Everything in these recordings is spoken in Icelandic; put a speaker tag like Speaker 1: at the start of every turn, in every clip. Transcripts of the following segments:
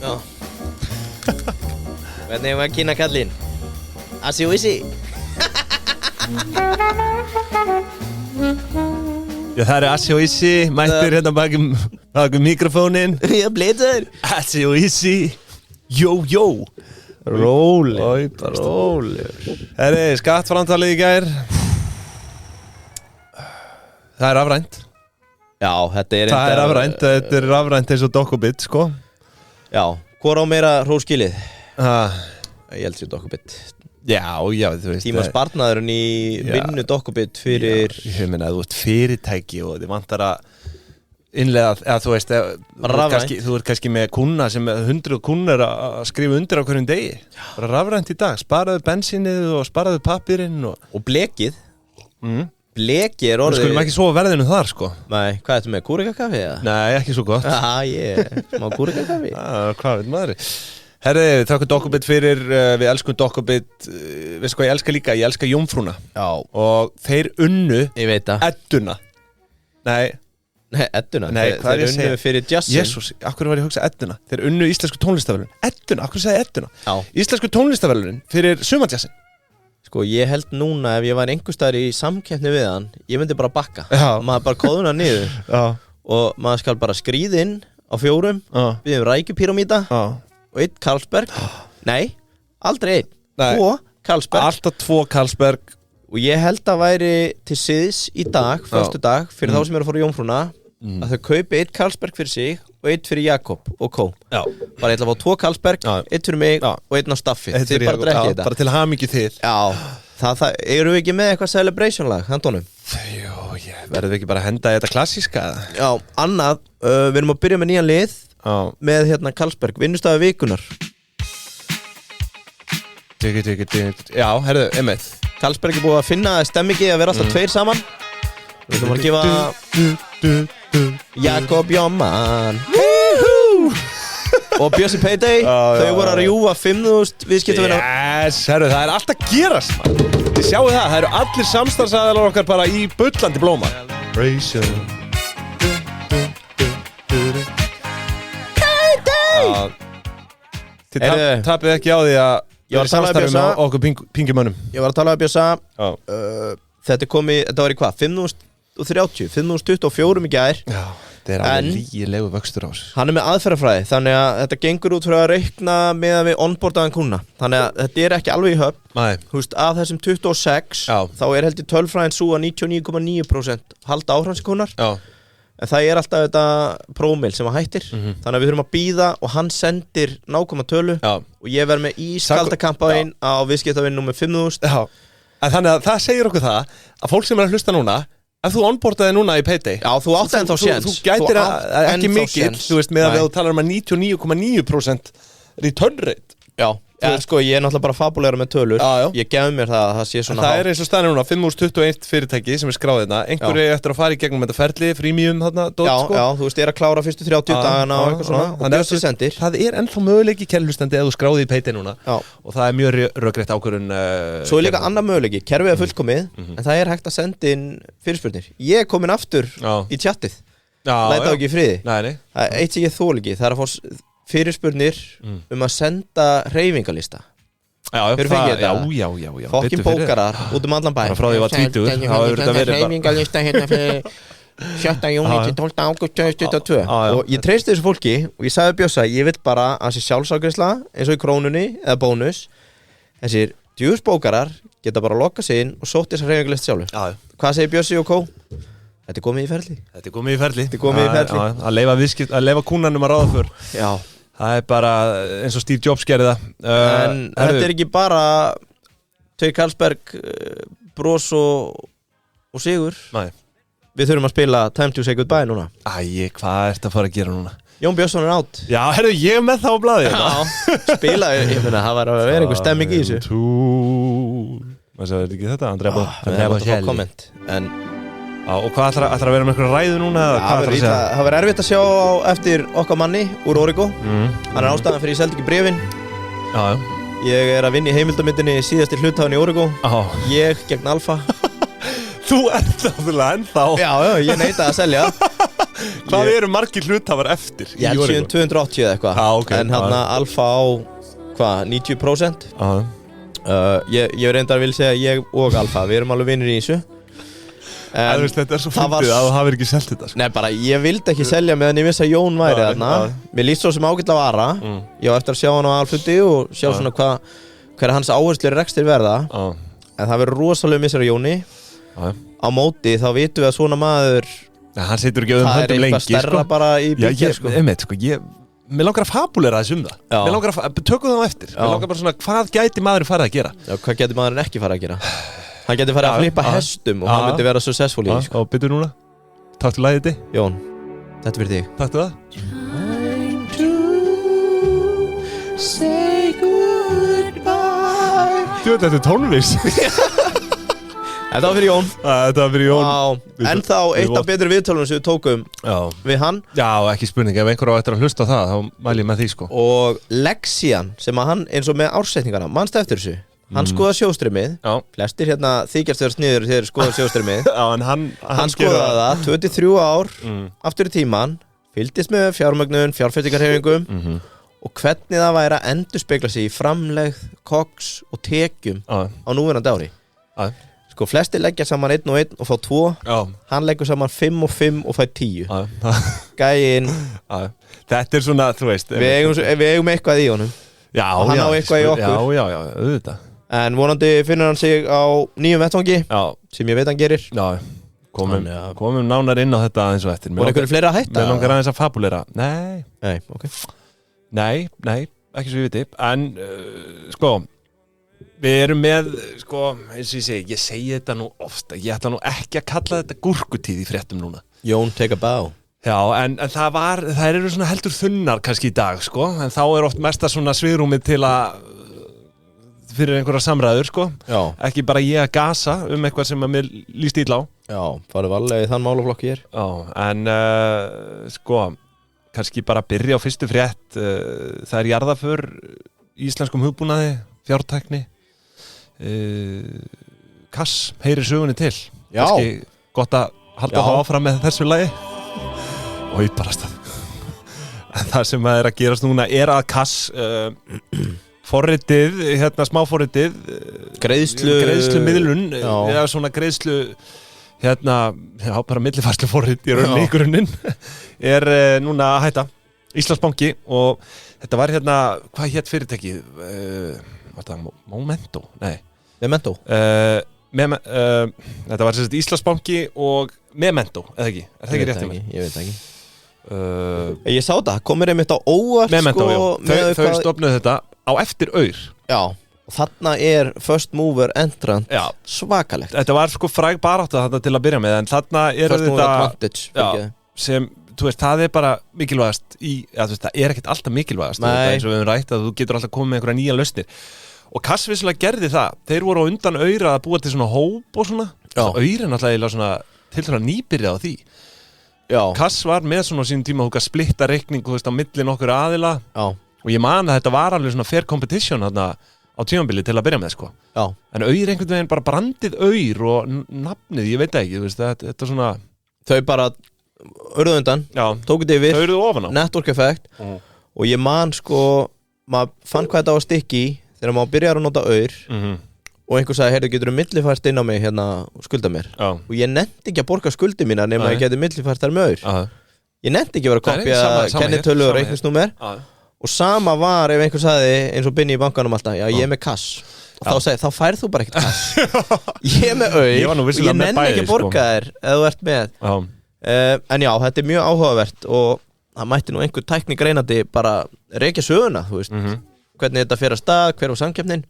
Speaker 1: Já. Hvernig var kynna kallinn? Assi og Issi.
Speaker 2: Já, það Assi og Issi, mættir hérna baki mikrofónin.
Speaker 1: Já, blítur.
Speaker 2: Assi og Issi, jó.
Speaker 1: Rólegur.
Speaker 2: Herri, skattframtalið í gær. Það rafrænt.
Speaker 1: Já, þetta
Speaker 2: er rafrænt eins og Dokkubit, sko.
Speaker 1: Já, hvor á meira hróskilið?
Speaker 2: Ég
Speaker 1: held sér Dokkubit.
Speaker 2: Já, þú veist.
Speaker 1: Tíma sparnaðurinn í vinnu Dokkubit fyrir...
Speaker 2: Já, ég meina, þú veist fyrirtæki og þið vantar að innlega, eða þú veist, þú ert kannski með kuna sem 100 kunnur að skrifa undir á hverjum degi. Bara rafrænt í dag, sparaðu bensínið og sparaðu pappirinn og
Speaker 1: blekið. Bleki er orðið...
Speaker 2: Við skulum ekki svo verðinu þar, sko.
Speaker 1: Nei, hvað er þetta með, kúrikakaffi, eða?
Speaker 2: Nei, ekki svo gott.
Speaker 1: Smá kúrikakaffi.
Speaker 2: Hvað veit maður? Herri, við þakkum Dokkubit fyrir, við elskum Dokkubit, veistu hvað ég elska líka? Ég elska Jómfrúna.
Speaker 1: Já.
Speaker 2: Og þeir unnu...
Speaker 1: Ég veit það.
Speaker 2: Edduna. Nei,
Speaker 1: Edduna?
Speaker 2: Nei, hvað er ég að segja?
Speaker 1: Þeir unnu fyrir Justin.
Speaker 2: Jésús, akkur var ég að hugsa Edduna? Þeir unnu íslensku tónlistaverðlun. Edduna, akkur sagði Edduna?
Speaker 1: Já.
Speaker 2: Íslensku tónlistaverðlun fyrir sumarjassin.
Speaker 1: Sko, ég held núna ef ég var einhver staðar í samkeppni við hann, ég myndi bara bakka.
Speaker 2: Já.
Speaker 1: Maður bara kóðuna niður.
Speaker 2: Já.
Speaker 1: Og maður skal bara skríða inn á 4. Við hefum rækjupíramíta.
Speaker 2: Já.
Speaker 1: Og 1 Carlsberg. Nei, aldrei 1.
Speaker 2: Nei.
Speaker 1: 2 Carlsberg.
Speaker 2: Alltaf 2 Carlsberg.
Speaker 1: Og ég held að væri til siðs í dag, föstudag, fyrir þá sem eru að fara í Jómfrúna, að þau kaupi 1 Carlsberg fyrir sig og 1 fyrir Jakob og Kó.
Speaker 2: Já.
Speaker 1: Bara ég ætla að fá 2 Carlsberg, 1 fyrir mig og 1 á staffið. Þið bara drekkið þetta.
Speaker 2: Bara til hamingju þið.
Speaker 1: Já, það eru við ekki með eitthvað celebration lag, handónum?
Speaker 2: Jú, verðum við ekki bara að henda í þetta klassíska?
Speaker 1: Já, annað, við erum að byrja með nýjan lið með hérna Carlsberg, vinnustafi vikunar.
Speaker 2: Já, herðu, einmitt.
Speaker 1: Carlsberg er búið að finna stemmingi að vera alltaf 2 saman. Við ætlum að gefa Jakob Jóman og Bjössi Payday. Þau voru að rjúfa 5.000 viðskiptavina.
Speaker 2: Yes, herru, það er alltaf að gerast, man. Þið sjáu það eru allir samstarfsaðilar okkar bara í bullandi blóma. Payday! Þið tapið ekki á því að
Speaker 1: ég var að tala við Bjössa
Speaker 2: okkur pingjumönnum.
Speaker 1: Ég var að tala við Bjössa. Þetta var í hvað? 5.030, 5.024 í gær.
Speaker 2: Já, þetta er alveg lýgilegu vöxtur á þessu.
Speaker 1: Hann er með aðferðafræði, þannig að þetta gengur út frá að reikna með að við onboardaðan kuna. Þannig að þetta er ekki alveg í höfn.
Speaker 2: Nei.
Speaker 1: Þú veist, af þessum 26, þá er heldur tölfræðin svo að 99,9% halda áhrandskunar.
Speaker 2: Já.
Speaker 1: En það er alltaf þetta prómil sem að hættir. Þannig að við þurfum að bíða og hann sendir nákvæma tölu. Já. Og ég verð með ískalda kampáinn á viðskiptavinn nummer 5.000.
Speaker 2: Já. En þannig að það segir okkur það að fólk sem er að hlusta núna, ef þú onboardaði núna í Payday,
Speaker 1: já, þú átt ennþá séns.
Speaker 2: Þú gætir ekki mikill, þú veist, með að þú talar um að 99,9% return rate.
Speaker 1: Já. Ja, sko, ég er náttúrulega bara fabulegra með tölur.
Speaker 2: Já.
Speaker 1: Ég gef mér það sé svona
Speaker 2: það er eins og staðan núna, 5.021 fyrirtæki sem er skráð hérna. Einhverju eftir að fara í gegnum þetta ferli, freemium þarna, dot, sko.
Speaker 1: Já, þú veist, ég er að klára fyrstu 30 dagana og eitthvað svona. Og Bjössi sendir.
Speaker 2: Það er ennþá möguleiki kærlustandi ef þú skráði í Payday núna. Já. Og það er mjög rökrétt ákvörðun.
Speaker 1: Svo er líka annar möguleiki, kerfið er fullkomið, en það er hægt að senda inn fyrirspurnir. Ég er komin aftur í tjattið. Læt á ekki í friði.
Speaker 2: Nei.
Speaker 1: Eitt sem ég þoli ekki, það er að fá fyrirspurnir að senda hreyfingalista.
Speaker 2: Já,
Speaker 1: fokkin bókarar út
Speaker 2: allan bæ. Bara frá því að var 20
Speaker 1: þá hefur þetta verið hreyfingalista hérna fyrir 7. júní til 12. ágúst 2022. Og ég treysti þessu fólki og ég sagði Bjössa, ég vil bara að þessi sjálfsafgreiðsla eins og í krónunni eða bónus, þessir djúsbókarar geta bara að lokka sig inn og sótt þessa hreyfingalista sjálfur. Hvað segir Bjössi og Kó? Þetta er komið í ferli.
Speaker 2: Að leifa kúnanum að ráða för.
Speaker 1: Já.
Speaker 2: Það er bara eins og Steve Jobs gerði það.
Speaker 1: En þetta er ekki bara Tau Carlsberg, bros og sigur.
Speaker 2: Nei.
Speaker 1: Við þurfum að spila Time to say goodbye núna.
Speaker 2: Hvað ertu að fara að gera núna?
Speaker 1: Jón Björnsson er átt.
Speaker 2: Já, herru, ég er með það á blaði.
Speaker 1: Já, spila, ég finna, það var að vera einhver stemming í þessu.
Speaker 2: Maður sagði ekki þetta, Andrea Bocelli.
Speaker 1: Það er að fá komment, en...
Speaker 2: Já, og hvað ætlar að vera með einhverju ræðu núna?
Speaker 1: Það var erfitt að sjá eftir okkar manni úr Origo. Hann er ástæðan fyrir ég seldi ekki bréfin.
Speaker 2: Já.
Speaker 1: Ég er að vinna í heimildamyndinni síðasti hluthafinn í Origo. Ég gegn Alfa.
Speaker 2: Þú ert náttúrulega ennþá.
Speaker 1: Já, ég neita að selja.
Speaker 2: Hvað eru margir hluthafar eftir í
Speaker 1: Ég held
Speaker 2: Oregon?
Speaker 1: 280 eða eitthvað
Speaker 2: okay.
Speaker 1: En hann Alfa á, 90%? Ég reyndar vil segja ég og Alfa, við erum alveg vinnir í þessu
Speaker 2: Þetta svo fyndið að þú hafir ekki selt þetta
Speaker 1: Nei, bara ég vildi ekki selja meðan ég vissi að Jón væri þarna Mér líst svo sem ágætlega á Ara Ég var eftir að sjá hann á alfundi og sjá svona hver hans áherslur rekstir verða En það verður rosalega missar á Jóni Á móti þá vitum við að svona maður
Speaker 2: hann situr ekki höndum lengi
Speaker 1: Það er eitthvað stærra bara í byggi
Speaker 2: Mér langar að fabulera þessum það Mér langar að tökum það á eftir Mér langar bara svona, hvað gæti maðurinn farið að gera?
Speaker 1: Já, hvað gæti maðurinn ekki farið að gera? Hann gæti farið að flippa hestum og hann myndi vera successful í
Speaker 2: Og byrju núna, taktu lagið þig
Speaker 1: Jón, þetta fyrir þig
Speaker 2: Taktu það
Speaker 1: Trying to say goodbye
Speaker 2: Þetta er tónlist
Speaker 1: Þetta var fyrir Jón
Speaker 2: Þetta var fyrir Jón
Speaker 1: En þá eitt af betri viðtölunum sem við tókum við hann
Speaker 2: Já, ekki spurning, ef einhver á eftir að hlusta á það þá mæli ég með því sko
Speaker 1: Og Lexian, sem að hann eins og með ársetningarna mannst eftir þessu Hann skoða sjóstreymið Flestir hérna þykjast þeirra sniður þegar skoða sjóstreymið
Speaker 2: en hann
Speaker 1: skoðaði það 23 ár aftur í tíman Fylgdist með fjármögnun, fjárfestingarhreyfingum Og hvernig það væri að endurspegla sig í framlegð, koks og tekjum á núverandi ári Sko flestir leggja saman 1 og 1 og fá 2 Hann leggur saman 5 og 5 og fær 10 Gæinn
Speaker 2: Þetta er svona, þú veist
Speaker 1: Við eigum eitthvað í honum Og hann á eitthvað í okkur
Speaker 2: Já, auðvitað
Speaker 1: En vonandi finnur hann sig á nýjum vettvangi sem ég veit hann gerir
Speaker 2: komum nánar inn á þetta eins og eftir
Speaker 1: Og einhverju fleiri að hætta?
Speaker 2: Mér langar aðeins að fabulera Nei,
Speaker 1: okay.
Speaker 2: Nei, ekki svo ég viti En, sko Við erum með, sko, eins og ég segi þetta nú ofta Ég ætla nú ekki að kalla þetta gúrkutíð í fréttum núna
Speaker 1: Jón, take a bow
Speaker 2: Já, en það eru svona heldur þunnar kannski í dag, sko En þá er oft mesta svona svigrúmið til að fyrir einhverja samræður, sko Ekki bara ég að gasa eitthvað sem að mér líst illa á
Speaker 1: Já, farið varlega í þann málaflokki hér
Speaker 2: Já, en, sko kannski bara byrja á fyrstu frétt Það er jarðaför í íslenskum hugbúnaði, fjártækni Kass heyrir sögunni til
Speaker 1: Já
Speaker 2: Kannski gott að halda það áfram með þessu lagi Og ég bara stað En það sem er að gerast núna er að Kass forritið, hérna smáforritið greiðslumiðlun eða svona greiðslu hérna, já bara millifærslu forrit í rauninni í grunninn er núna að hætta Íslandsbanki og þetta var hérna, hvað hét fyrirtækið? Var það Momento? Nei
Speaker 1: Memento
Speaker 2: Þetta var sem sagt Íslandsbanki og Memento, eða ekki? Er það ekki rétt hjá mér?
Speaker 1: Ég veit ekki Ég sá það, komir einmitt á óvart
Speaker 2: Memento, já, þau stofnuðu þetta á eftir Aur
Speaker 1: Já, og þarna er first mover entrant svakalegt
Speaker 2: Þetta var sko fræg baráttu þarna til að byrja með en þarna er
Speaker 1: first mover advantage
Speaker 2: sem, þú veist, það er bara mikilvægast þú veist, það er ekkert alltaf mikilvægast eins og við höfum rætt að þú getur alltaf komið með einhverja nýja lausnir og Kass vissulega gerði það þeir voru á undan Aur að búa til svona hóp og svona Aur er náttúrulega svona til þess að nýbyrja á því Kass var með svona á sínum tíma að splitta reikning, þú veist, á millin okkur aðila og ég man að þetta var alveg svona fair competition þarna á tímabili til að byrja með sko en Aur einhvern veginn bara brandið Aur og nafnið, ég veit ekki, þú veist, þetta svona
Speaker 1: þau bara urðu undan, tókuð yfir
Speaker 2: þau urðu ofan á
Speaker 1: network effect og ég man sko, maður fann hvað þetta var stikki þegar maður byrjar að nota Aur og einhver sagði, heyrðu, getur þú millifært inn á mig hérna og skulda mér og ég nefndi ekki að borga skuldi mína nema að ég geti millifært þar með Aur ég nefndi ekki að vera að kopja kennitölu og reikningsnúmer og sama var ef einhver sagði eins og Binni í bankanum alltaf, já ég er með Kass og þá sagði, þá færð þú bara ekkert Kass ég er með Aur og ég nenni ekki að borga þér ef þú ert með en já, þetta er mjög áhugavert og það mætti nú einhver tæknigreinandi bara reykja söguna, þú veist hvernig þetta fer að stað, hver var samkeppnin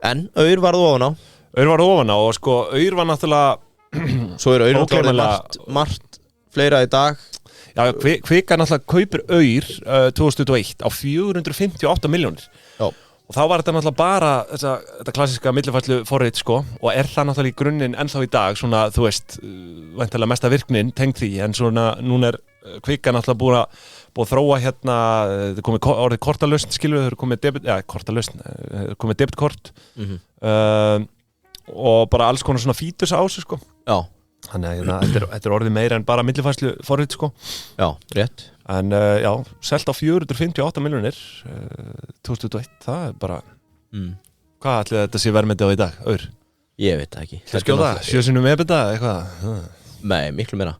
Speaker 1: en Aur varð ofan á
Speaker 2: og sko Aur var náttúrulega
Speaker 1: svo er Aur náttúrulega margt fleira í dag
Speaker 2: Já, Kvika náttúrulega kaupir Aur 2021 á 458 milljónir og þá var þetta náttúrulega bara þetta klassíska millifærslu forrit sko og er það náttúrulega í grunninn ennþá í dag svona, þú veist, væntanlega mesta virknin tengd því, en svona, núna er Kvika náttúrulega búið að þróa hérna, það komið orðið kortalausn skilur, það komið debitkort og bara alls konar svona fítus á þessu sko Þannig að þetta orðið meira en bara millifærslu forrit sko.
Speaker 1: Já, rétt.
Speaker 2: En já, selt á 458 milljónir 2021, það bara hvað ætli þetta sé verðmæti á í dag, Aur?
Speaker 1: Ég veit það ekki.
Speaker 2: Það skjóða, 7 sinnum EBITDA eitthvað?
Speaker 1: Nei, miklu meira.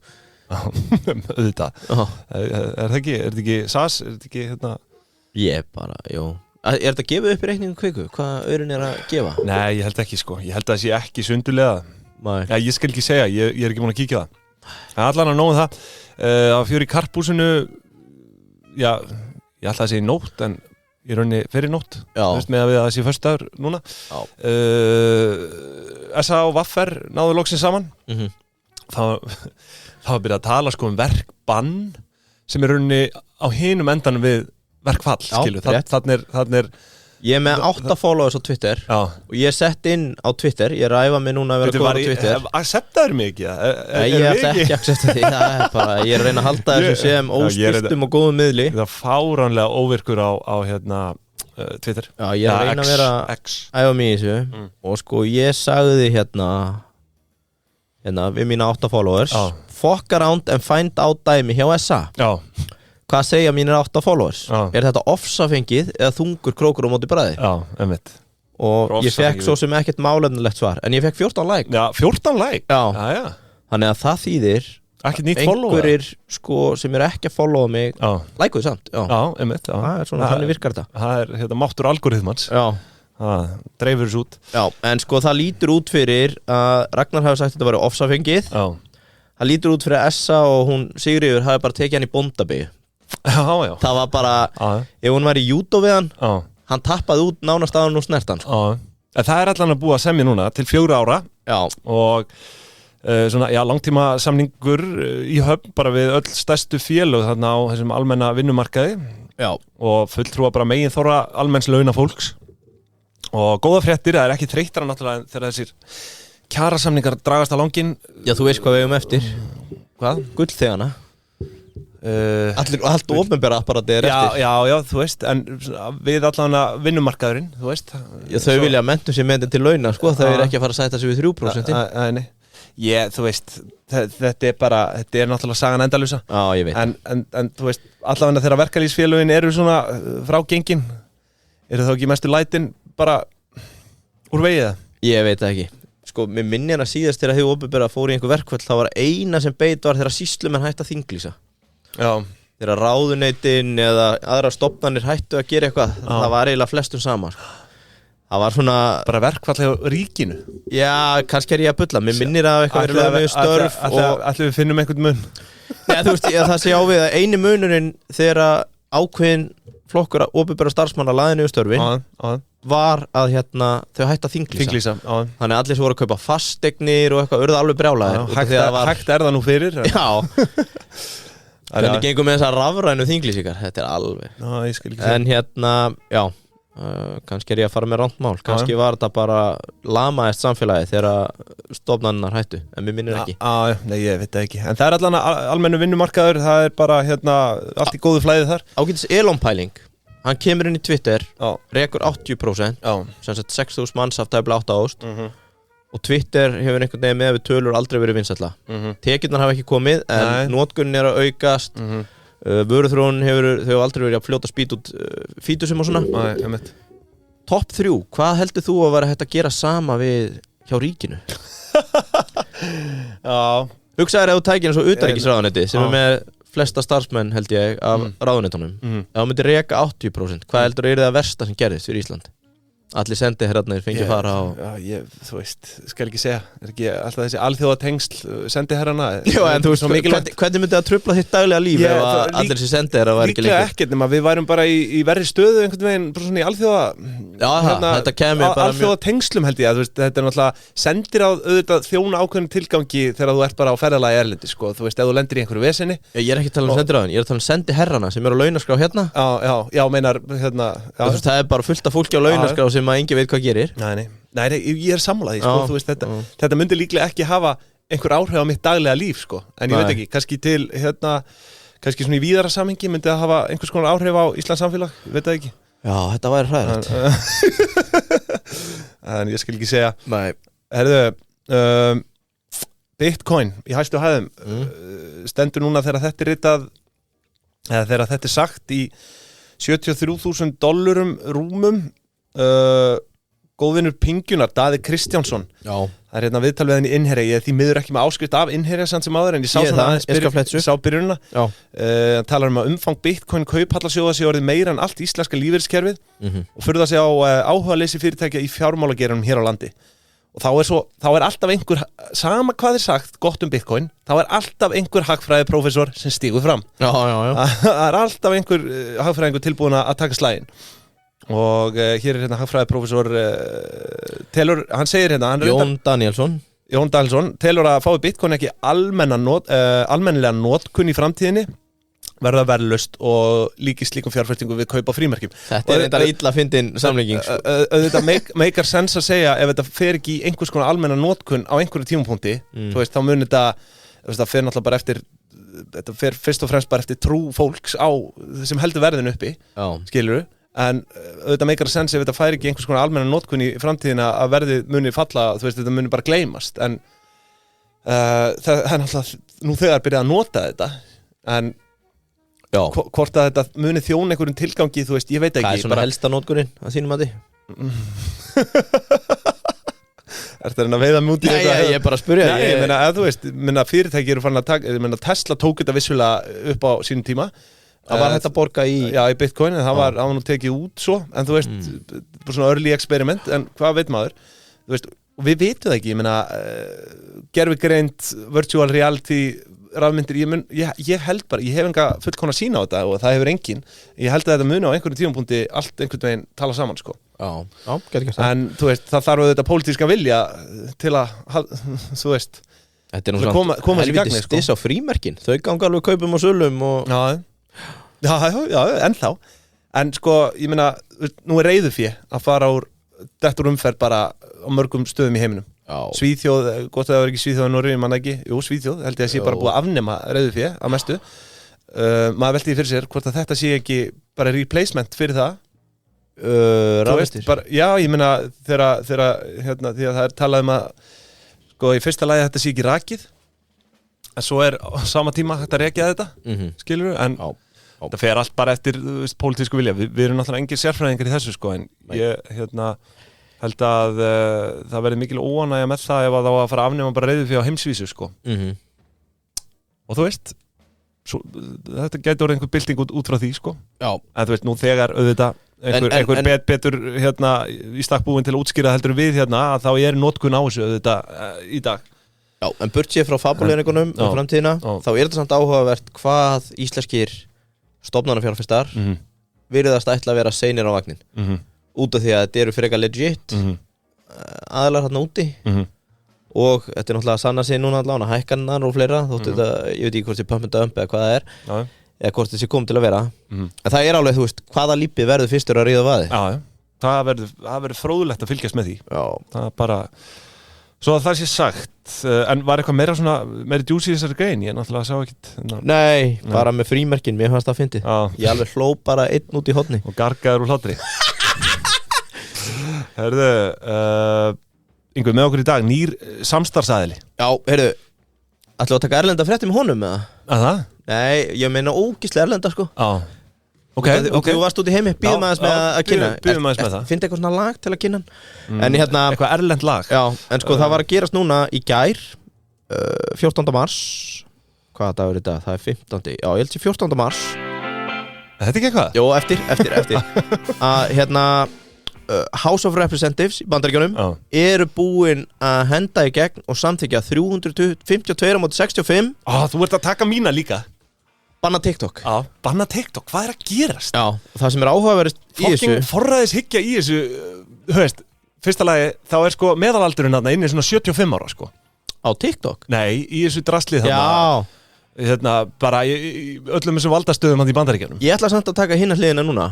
Speaker 2: Auðvitað. Er þetta ekki SAS? Er þetta ekki hérna?
Speaker 1: Ég bara, jú. Er þetta gefið upp í reikningu Kviku? Hvað Aurinn að gefa?
Speaker 2: Nei, ég held ekki sko. Ég held að það sé ekki sundulega. Já, ég skal ekki segja, ég er ekki búin að kíkja það. Það er allan að nógu það. Á Fjóri Karphúsinu, já, ég ætla að segja nótt, en í rauninni fyrir nótt. Þú veist með að við að það sé föstudagur núna. SA og Vaffer náðu loksins saman. Það var byrjað að tala sko verkbann sem er rauninni á hinum endanum við verkfall, skilu. Þannig er
Speaker 1: ég er með 8 followers á Twitter og ég sett inn á Twitter, ég ræfa mig núna að vera góð á Twitter.
Speaker 2: Acceptaður mig ekki?
Speaker 1: Nei, ég ætla ekki að accepta því, það er bara, ég er að reyna að halda þessu sem óspiltum og góðum miðli.
Speaker 2: Það er fáránlega óvirkur á hérna Twitter.
Speaker 1: Já, ég er að reyna að vera æfa mig í þessu og sko ég sagði hérna við mína 8 followers, fuck around and find out dæmi hjá SA.
Speaker 2: Já.
Speaker 1: Hvað segja mínir 8 followers? Er þetta ofsafengið eða þungur krókur á móti bræði?
Speaker 2: Já, einmitt.
Speaker 1: Og ég fekk svo sem ekkert málefnilegt svar, en ég fekk 14 like.
Speaker 2: Já, 14 like?
Speaker 1: Já. Þannig að það þýðir einhverjir sko, sem eru ekki að followa mig likeuðu samt. Já,
Speaker 2: einmitt.
Speaker 1: Það er svona, þannig virkar þetta.
Speaker 2: Það er máttur algoritmans.
Speaker 1: Já.
Speaker 2: Það dreifur þessu út.
Speaker 1: Já, en sko það lítur út fyrir að Ragnar hafi sagt að þetta væri ofsafengið.
Speaker 2: Já.
Speaker 1: Það lítur út fyrir að Essa og hún Sigríður hafi bara tekið hann í bóndabíu.
Speaker 2: Já.
Speaker 1: Það var bara, ef hún var í judo við hann, hann tappaði út nánast að hann og snert hann.
Speaker 2: Það er allan að búa að semja núna til 4 ára.
Speaker 1: Já.
Speaker 2: Og svona, já, langtíma samningur í höfn bara við öll stærstu félög þarna á þessum almenna vinnumarkaði.
Speaker 1: Já.
Speaker 2: Og fulltrúa bara megin þóra almenns launa fólks. Og góða fréttir, það er ekki þreyttara náttúrulega þegar þessir kjarasamningar dragast á langinn.
Speaker 1: Já, þú veist hvað við eftir.
Speaker 2: Hvað?
Speaker 1: Gullþegana. Allt opinbera apparati er eftir.
Speaker 2: Já, þú veist, en við allan að vinnumarkaðurinn, þú veist.
Speaker 1: Já, þau vilja að mentum sér meðin til launa, sko, þau eru ekki að fara að sæta sig við 3%.
Speaker 2: Nei. Þú veist, þetta er náttúrulega sagan endalusa.
Speaker 1: Já, ég veit.
Speaker 2: En þú veist, allavega þegar verkalýsfélögin eru svona frá gengin, eru þá ekki mestu lætin bara úr vegið?
Speaker 1: Ég veit það ekki. Sko, mér minnir að síðast þegar þau opinbera fóru í einhver verkfall, þá var eina sem beit var þegar sýslumenn hætti að þinglýsa.
Speaker 2: Já.
Speaker 1: Þegar ráðuneytin eða aðra stofnanir hættu að gera eitthvað, það var eiginlega flestum sama. Það var svona
Speaker 2: bara verkfall hjá ríkinu.
Speaker 1: Já, kannski er ég að bulla. Mér minnir að eitthvað verið lögum við störf
Speaker 2: Ætlum við finnum einhvern mun.
Speaker 1: Já, þú veist, það sé á við að eini munurinn þegar ákveðin flokkur opinbera starfsmanna laði niður störfin var að þau hætti að þinglýsa. Þannig að allir sem voru að kaupa fasteignir og eitthvað urðu alveg brjálaðir.
Speaker 2: Hægt er það nú fyrir.
Speaker 1: Já. Hvernig gengum með þessar rafrænu þinglýsingar? Þetta er alveg.
Speaker 2: Já, ég skil ekki.
Speaker 1: En já, kannski er ég að fara með rangt mál. Kannski var þetta bara lamaðist samfélagi þegar stofnanirnar hættu, en mér minnir ekki.
Speaker 2: Nei, ég veit það ekki. En það er allan almennu vinnumarkaður, það er bara allt í góðu flæði þar.
Speaker 1: Ágætis Elon-pæling. Hann kemur inn í Twitter, rekur 80%, sem sagt 6.000 manns af tæplega 8.000. Og Twitter hefur einhvern veginn með við tölur aldrei verið vinsælla. Tekjurnar hafa ekki komið, en notkunin er að aukast. Vöruþróun þau aldrei verið að fljóta spýt út fítusum og svona. Top 3, hvað heldur þú að vera hægt að gera sama við hjá ríkinu?
Speaker 2: Já.
Speaker 1: Hugsaður ef þú tækir eins og utanríkisráðuneyti sem er með flesta starfsmenn held ég af ráðuneytunum. Ef þú myndir reka 80%, hvað heldur að það versta sem gerðist fyrir Ísland? Allir sendiherrarnir fengið fara á.
Speaker 2: Já, þú veist, skal ekki segja. Er ekki alltaf þessi alþjóðatengsl sendiherrana?
Speaker 1: Já, en þú veist, hvernig myndi það trufla þitt daglega líf ef allir þessi sendiherrar var ekki lengur?
Speaker 2: Líklega ekkert, nema við værum bara í verri stöðu einhvern veginn, bara svona í
Speaker 1: þetta kemur bara
Speaker 2: alþjóðatengslum held ég, þú veist, þetta er náttúrulega sendir á auðvitað þjóna ákveðnum tilgangi þegar þú ert bara á ferðalagi erlendi, sko, þú veist, ef þú lendir í einhverju veseni. Ég er ekki að tala um sendiráðin, ég er að tala um sendiherrana sem eru á launaskrá hérna. Já, meinar, hérna. Það er bara fullt af fólki á launaskrá sem að enginn veit hvað gerir. Nei, ég er sammála því, sko, þú veist, þetta myndi líklega ekki hafa einhver áhrif á mitt daglega líf, sko, en ég veit ekki, kannski til, kannski svona í víðara samhengi myndi það hafa einhvers konar áhrif á Íslands samfélag, veit það ekki. Já, þetta væri hræðilegt. En ég skal ekki segja. Nei. Herðu, Bitcoin í hæstu hæðum stendur núna þegar þetta ritað eða þegar þetta sagt í $73,000 rúmum góðvinur Pingjunar, Daði Kristjánsson það hérna viðtal við henni Innherja ég því miður ekki með áskrift af Innherja samt sem áður en ég sá sá byrjunina hann talar að umfang Bitcoin kauphallarsjóða sé orðið meira en allt íslenska lífeyriskerfið og furðar sig á áhugaleysi fyrirtækja í fjármálageiranum hér á landi og þá er alltaf einhver sama hvað sagt gott Bitcoin þá er alltaf einhver hagfræðiprófessor sem stígur fram það er alltaf einhver hagfræðingur tilbúin að taka slaginn og hér er hérna hagfræðiprófessor hann segir hérna
Speaker 1: Jón
Speaker 2: Danielsson telur að fái Bitcoin ekki almennilega notkun í framtíðinni verða verðlaust og líki slíkum fjárfestingum við kaupa frímerkjum
Speaker 1: þetta er þetta illa fyndin samlíking
Speaker 2: þetta makear sense að segja ef þetta fer ekki í einhvers konar almenna notkun á einhverju tímapunkti þú veist þá mun þetta fer náttúrulega bara eftir þetta fer fyrst og fremst bara eftir trú fólks á sem heldur verðinu uppi skilurðu en auðvitað meikar að sense ef þetta fær ekki einhvers konar almenna notkun í framtíðina að verðið muni falla, þú veist, þetta muni bara gleymast en það er náttúrulega nú þegar byrjað að nota þetta en hvort að þetta muni þjóna einhverjum tilgangi, þú veist, ég veit ekki
Speaker 1: hvað er svona helsta notkunin að þínum mati?
Speaker 2: Ertu að veiða múti?
Speaker 1: Nei, ég er bara að spyrja
Speaker 2: ég meina, þú veist, fyrirtæki eru farin að taka, ég meina, Tesla tók þetta vissulega upp á sínum tíma
Speaker 1: það var hægt að borga í
Speaker 2: í Bitcoin en það var nú tekið út svo en þú veist, svona early experiment en hvað veit maður, þú veist við vitum það ekki, ég meina gervigreind, virtual reality rafmyndir, ég held bara ég hef enga fullkomna sýn á þetta og það hefur engin ég held að þetta muni á einhverjum tímapunkti allt einhvern veginn tala saman sko en þú veist, það þarf þetta pólitíska vilja til að þú veist
Speaker 1: þetta er nú svona helviti stiss á frímerkin þau ganga alveg kaupum og sölum og
Speaker 2: Já, ennþá en sko, ég meina, nú er reiðufé að fara úr dettur umferð bara á mörgum stöðum í heiminum Svíþjóð, gott að það var ekki Svíþjóð en Noregi, mann ekki, Svíþjóð held ég að sé bara búið að afnema reiðufé að mestu maður velti því fyrir sér hvort að þetta sé ekki bara replacement fyrir það
Speaker 1: rafmyndir
Speaker 2: já, ég meina, þegar hérna, því að það er talað að sko, í fyrsta lagi þetta sé ekki rakið en svo er á sama tíma hægt að rekja þetta skilurðu, en það fer allt bara eftir pólitísku vilja, við erum náttúrulega engir sérfræðingar í þessu sko, en ég held að það verði mikil óánægja með það ef að það var að fara að afnema bara reiðufé á heimsvísu sko og þú veist þetta gæti orðið einhver bylting út frá því sko en þú veist, nú þegar auðvitað einhver betur hérna í stakk búin til að útskýra heldur við hérna að þá er notkun á þessu auðvitað í dag
Speaker 1: Já, en burt sér frá fabuleiningunum á framtíðina, þá er þetta samt áhugavert hvað íslenskir stofnanafjárfestar virðast ætla að vera seinir á vagnin út af því að þetta eru frekar legit aðilar hérna úti og þetta er náttúrulega að sanna sig núna allavega hækkannar og fleira, þótt þetta, ég veit ekki hvort þið pumpum þetta upp eða hvað það er eða hvort þessi kom til að vera en það er alveg, þú veist, hvaða lípi verður fyrstur að ríða vaði
Speaker 2: það verður fróðlegt að fylgjast með því það er bara svo að það sé sagt, en var eitthvað meira djús í þessari grein, ég náttúrulega sá ekkert
Speaker 1: Nei, bara með frímerkin, mér fannst það fyndið ég alveg hló bara einn út í horni
Speaker 2: og gargaður úr hlátri Herðu Yngvi, með okkur í dag, nýr samstarfsaðili
Speaker 1: Já, heyrðu, ætlum við að taka erlenda frétti með honum eða?
Speaker 2: Að það?
Speaker 1: Nei, ég meina ógislega erlenda sko
Speaker 2: Ok.
Speaker 1: Þú varst út í heimi, býðum aðeins með að kynna
Speaker 2: Býðum aðeins með það
Speaker 1: Fyndi eitthvað svona lag til að kynna en hérna
Speaker 2: eitthvað erlend lag
Speaker 1: Já, en sko það var að gerast núna í gær 14. mars Hvaða dagur er þetta? Það er 15. Já, ég held sér 14. mars
Speaker 2: Þetta ekki eitthvað?
Speaker 1: Jó, eftir að hérna House of Representatives í Bandaríkjunum eru búin að henda í gegn og samþykja 352-65
Speaker 2: Þú ert að taka mína líka
Speaker 1: Banna TikTok
Speaker 2: Banna TikTok, hvað er að gerast?
Speaker 1: Já, og það sem er áhugaverðist í þessu
Speaker 2: Forræðis hyggja í þessu Þú veist, fyrsta lagi þá er sko meðalaldurinn þarna inni svona 75 ára sko
Speaker 1: Á TikTok?
Speaker 2: Nei, í þessu draslið
Speaker 1: þarna
Speaker 2: Hérna, bara í öllum þessum valdastöðum hann í Bandaríkjunum
Speaker 1: Ég ætla samt að taka hinna hliðina núna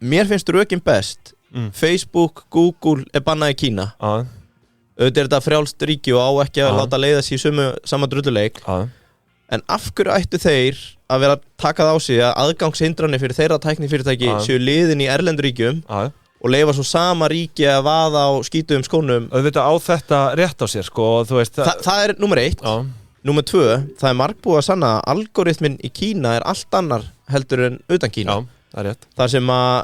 Speaker 1: Mér finnst rökin best Facebook, Google er bannað í Kína Auðvitað er þetta frjálst ríki og á ekki að láta leiða sér í sama drulluleik En af hverju ættu þeir að vera takað á sig að aðgangshindranir fyrir þeirra tæknifyrirtæki séu liðin í erlenduríkjum og og leyfa svo sama ríki að vaða á skítuðum skónum.
Speaker 2: Auðvitað á þetta rétt á sér sko, þú veist
Speaker 1: Það er númer 1. Númer 2, það er margbúið að sanna að algoritminn í Kína er allt annar heldur en utan Kína.
Speaker 2: Já, það er rétt.
Speaker 1: Það sem að,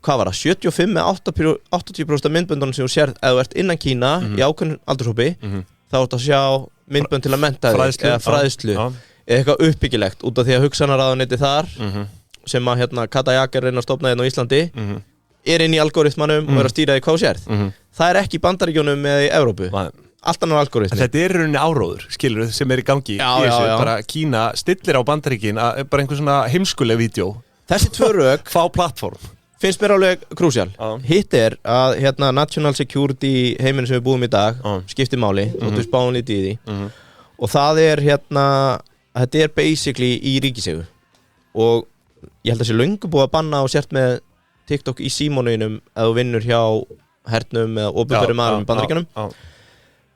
Speaker 1: hvað var það, 75-80% af myndböndunum sem þú sér ef þú ert innan Kína í ákveðnum aldurshópi, þá ert að sjá myndbönd til að mennta þig eða fræðslu eða eitthvað uppbyggilegt út af því að hugsanaraðuneytið þar sem að Kata Jakar reyna að stofna hérna á Íslandi er inn í algoritmanum og er að stýra því hvað þú sérð. Það er ekki í Bandaríkjunum eða í Evrópu. Allt annar algoritmi.
Speaker 2: Þetta er í rauninni áróður, skilur sem er í gangi í þessu. Bara Kína stillir á Bandaríkin bara einhver svona heimskuleg vídeo.
Speaker 1: Þessi 2 rök
Speaker 2: fá plattform.
Speaker 1: Finnst mér alveg krúsjál. Hitt er að national security heiminn sem við búum í dag skiptir máli, og þú spáum lítið í því. Og það er þetta er basically í ríkiseigu. Og ég held að sé löngu búið að banna og sért með TikTok í símónuðinum ef þú vinnur hjá hernum eða opinberum aðrum í Bandaríkjunum.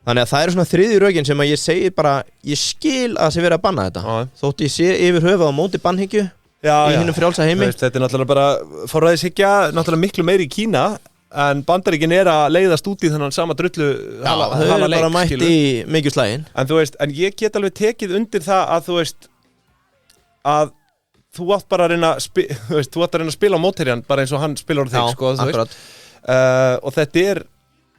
Speaker 1: Þannig að það eru svona 3. rökin sem að ég segi bara, ég skil að það sé verið að banna þetta. Þótt ég sé yfir höfuð á móti bannhyggju í hinnum frjálsa heimi.
Speaker 2: Þetta er náttúrulega bara forræðishyggja, náttúrulega miklu meiri í Kína, en Bandaríkin er að leiðast út í þennan sama drullu
Speaker 1: þau eru bara mætt í mikið slægin.
Speaker 2: En þú veist, en ég get alveg tekið undir það að þú veist að þú átt bara að reyna að spila á mótherjan bara eins og hann spilar á þig sko,
Speaker 1: akkurat.
Speaker 2: Og þetta er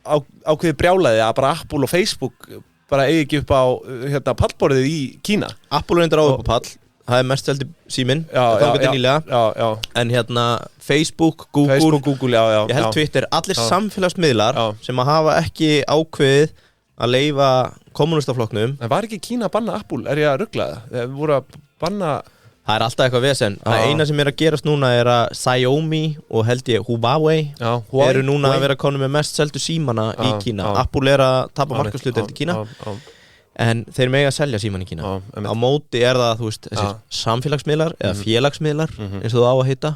Speaker 2: ákveðið brjálæði að bara Apple og Facebook bara eigi ekki upp á pallborðið í Kína.
Speaker 1: Apple er undir á upp á pall, það er mest seldi síminn en Facebook, Google ég held Twitter, allir samfélagsmiðlar sem að hafa ekki ákveðið að leyfa kommunistaflokknum.
Speaker 2: En var ekki Kína að banna Apple? Er ég að rugla það? Þeir voru að banna.
Speaker 1: Það er alltaf eitthvað vesen. Það eina sem er að gerast núna er að Xiaomi og held ég Huawei eru núna að vera konum með mest seldu símana í Kína. Apple er að tapa markaðshlutdeild í Kína en þeir mega að selja síman í Kína. Á móti er það, þú veist, þessir samfélagsmiðlar eða félagsmiðlar eins og þú á að heita.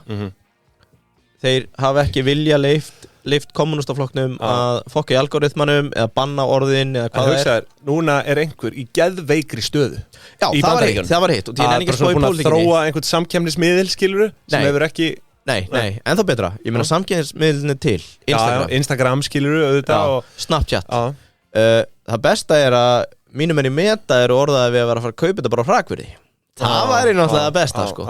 Speaker 1: Þeir hafa ekki vilja leyft kommunistaflokknum að fokka í algoritmanum eða banna orðin eða hvað það er.
Speaker 2: Núna er einhver í geðveikri stöðu.
Speaker 1: Já, það var hitt og því er ekki svo í
Speaker 2: pólitíkinni. Að þróa einhvern samkeppnismiðil, skilurðu, sem hefur ekki.
Speaker 1: Nei, ennþá betra. Ég meina samkeppnismiðilin til
Speaker 2: Instagram, skilurðu, auðvitað og
Speaker 1: Snapchat. Það besta er að mínum enn í Meta eru orðaði við að vera að fara að kaupa þetta bara á hrakvirði. Það væri náttúrulega það besta sko.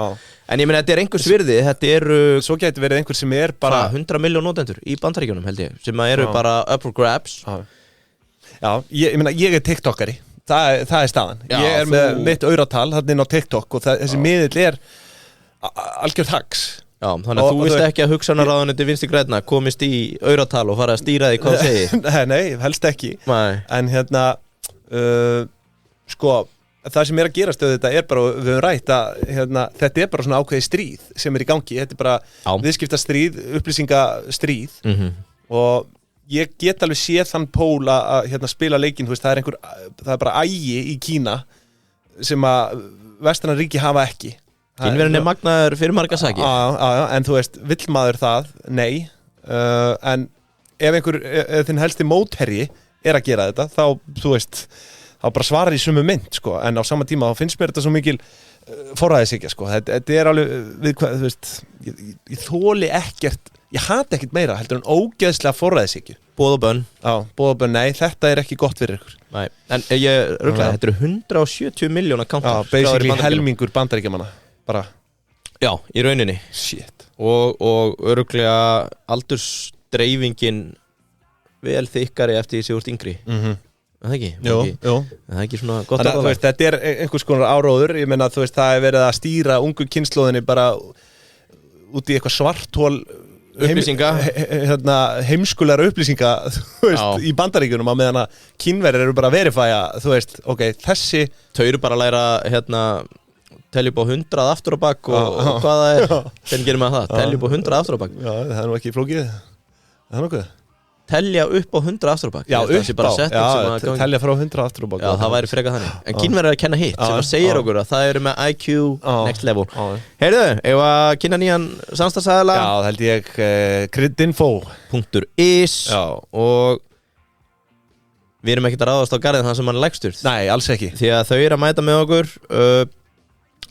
Speaker 1: En ég meina þetta er einhvers virði, þetta eru
Speaker 2: svo getur verið einhver sem er bara
Speaker 1: 100 miljón notendur í Bandaríkjunum held ég, sem eru bara up for grabs.
Speaker 2: Já, ég meina ég er TikTokari. Það er staðan. Ég er með mitt auratal þarna inn á TikTok og þessi miðill er algjört hacks.
Speaker 1: Já, þannig að þú veist ekki að hugsanaraðunandi Vinstri grænna komist í auratal og fara að stýra því hvað segir.
Speaker 2: Nei, helst ekki. En sko það sem er að gerast þetta er bara, við höfum rætt að þetta er bara svona ákveðið stríð sem er í gangi, þetta er bara viðskiptastríð, upplýsingastríð og ég get alveg séð þann pól að spila leikinn, þú veist, það er bara ægi í Kína sem að vestræn ríki hafa ekki.
Speaker 1: Kínverðin er magnaður fyrir marga sakir.
Speaker 2: En þú veist, vill maður það? Nei. En ef þinn helsti mótherji er að gera þetta, þá, þú veist, þá bara svarar í sömu mynd, sko, en á sama tíma þá finnst mér þetta svo mikil forræðishyggja, sko, þetta er alveg þú veist, ég þoli ekkert, ég hata ekkert meira heldur en ógeðslega forræðishyggju.
Speaker 1: Boð og bönn.
Speaker 2: Já, boð og bönn, nei, þetta er ekki gott fyrir ykkur.
Speaker 1: Nei, en ég ruglaði, þetta eru 170 miljón akkántar.
Speaker 2: Já, basically helmingur bandaríkjamanna, bara.
Speaker 1: Já, í rauninni.
Speaker 2: Shit.
Speaker 1: Og öruglega aldursdreifingin vel þykkari eftir því sem þú ert yngri. Það ekki?
Speaker 2: Jú.
Speaker 1: Það er ekki svona gott
Speaker 2: að það. Þetta er einhvers konar áróður, ég meina þú veist það er verið að stýra ungu kynslóðinni bara út í eitthvað svarthól
Speaker 1: upplýsinga,
Speaker 2: heimskulegra upplýsinga, þú veist, í Bandaríkjunum á meðan að Kínverjar eru bara að verifæja, þú veist, ok, þessi
Speaker 1: þau eru bara að læra telja upp á 100 aftur á bak og hvað það er, hvernig gerir maður það? Telja upp á 100 aftur á bak.
Speaker 2: Já, það er nú ekki flókið. Það er nokkuð.
Speaker 1: Telja upp á 100 aftur á bak.
Speaker 2: Já, telja frá 100 aftur á bak.
Speaker 1: Já, það væri frekar þannig. En Kínverjar er að kenna hitt sem að segir okkur að það eru með IQ next level. Heyrðu, ef að kynna nýjan samstarfsaðila.
Speaker 2: Já, það held ég
Speaker 1: Credinfo.is og við erum ekkert að ráðast á garðin þann sem hann er lægstur.
Speaker 2: Nei, alls ekki.
Speaker 1: Því að þau eru að mæta með okkur